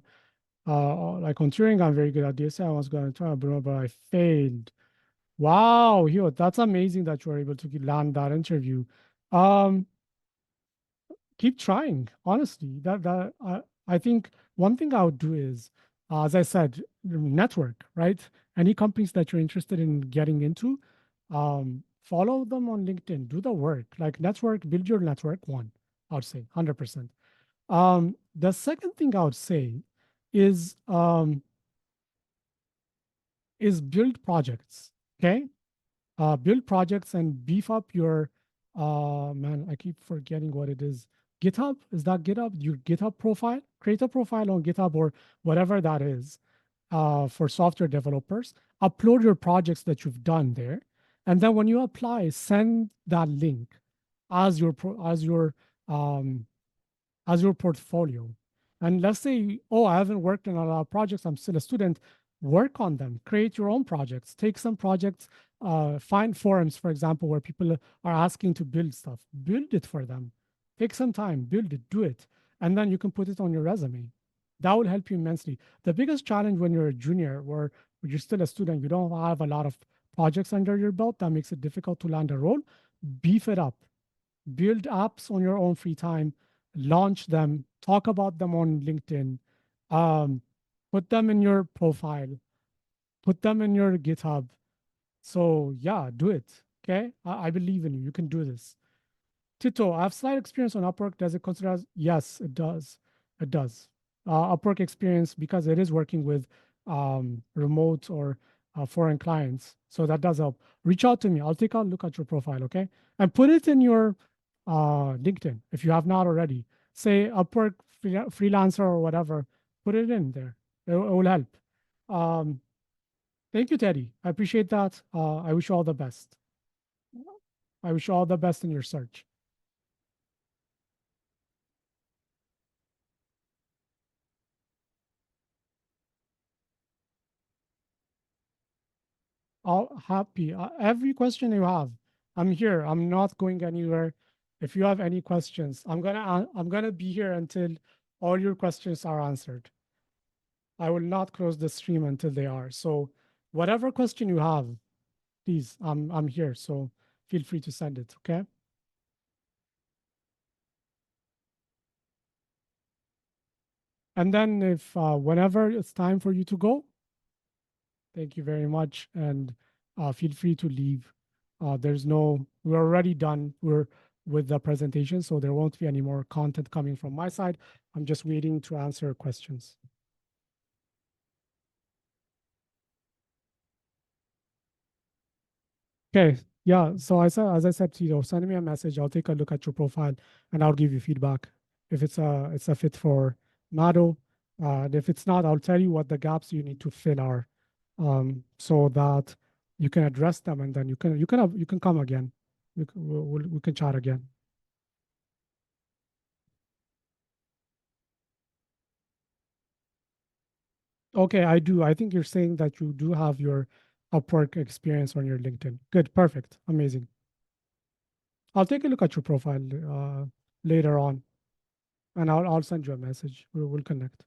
Like on Turing, I'm very good at this. I was going to try, but I failed. Wow, Hewitt, that's amazing that you were able to land that interview. Um, Keep trying. Honestly, I think one thing I would do is, as I said, network, right? Any companies that you're interested in getting into, follow them on LinkedIn. Do the work, like network, build your network. One, I would say, 100%. The second thing I would say is um, is build projects. Okay, build projects and beef up your man, I keep forgetting what it is. GitHub, is that GitHub? Your GitHub profile? Create a profile on GitHub or whatever that is for software developers. Upload your projects that you've done there. And then when you apply, send that link as your um, as your portfolio. And let's say, oh, I haven't worked on a lot of projects, I'm still a student, work on them, create your own projects, take some projects, find forums, for example, where people are asking to build stuff, build it for them, take some time, build it, do it, and then you can put it on your resume. That will help you immensely. The biggest challenge when you're a junior or when you're still a student, you don't have a lot of projects under your belt, that makes it difficult to land a role. Beef it up, build apps on your own free time, launch them, talk about them on LinkedIn, um, put them in your profile, put them in your GitHub. So yeah, do it. Okay, I believe in you. You can do this. Tito, I have slight experience on Upwork. Does it consider as? Yes, it does. It does. Upwork experience because it is working with remote or foreign clients. So that does help. Reach out to me. I'll take a look at your profile, okay? And put it in your LinkedIn if you have not already. Say Upwork freelancer or whatever. Put it in there. It will help. Um, Thank you, Teddy. I appreciate that. I wish you all the best. I wish you all the best in your search. All happy. Every question you have, I'm here. I'm not going anywhere. If you have any questions, I'm gonna be here until all your questions are answered. I will not close the stream until they are. So whatever question you have, please, I'm here. So feel free to send it. Okay. And then if whenever it's time for you to go, thank you very much, and feel free to leave. We're already done. We're with the presentation, so there won't be any more content coming from my side. I'm just waiting to answer questions. Okay, Yeah, so as I said to you, send me a message. I'll take a look at your profile and I'll give you feedback if it's a fit for Nado. And if it's not, I'll tell you what the gaps you need to fill are, so that you can address them, and then you can come again. We can chat again. Okay, I do. I think you're saying that you do have your Upwork experience on your LinkedIn. Good, perfect, amazing. I'll take a look at your profile later on, and I'll send you a message. We'll connect.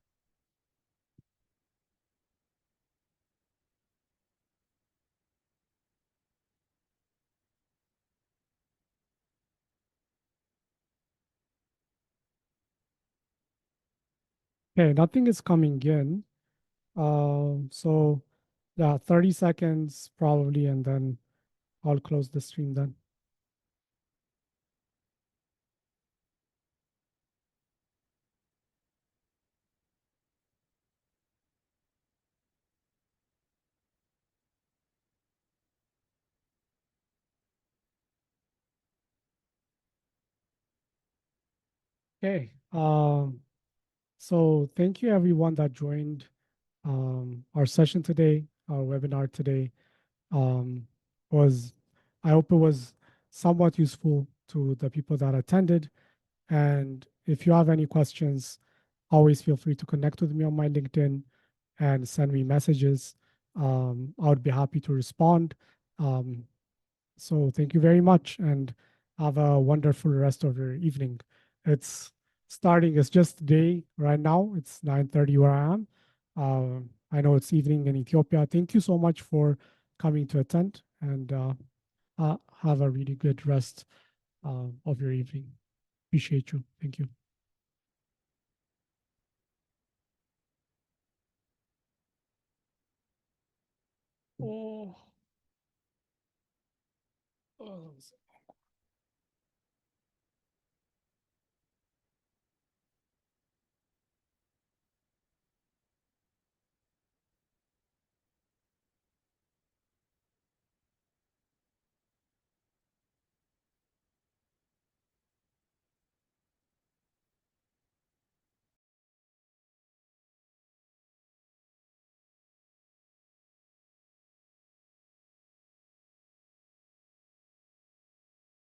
Okay, nothing is coming in. So yeah, 30 seconds probably, and then I'll close the stream then. Okay. So thank you everyone that joined our session today, our webinar today. Um, was I hope it was somewhat useful to the people that attended. And if you have any questions, always feel free to connect with me on my LinkedIn and send me messages. I would be happy to respond. Um, so thank you very much and have a wonderful rest of your evening. It's it's just day right now. It's 9:30 where I am. I know it's evening in Ethiopia. Thank you so much for coming to attend, and have a really good rest of your evening. Appreciate you. Thank you. Oh, oh,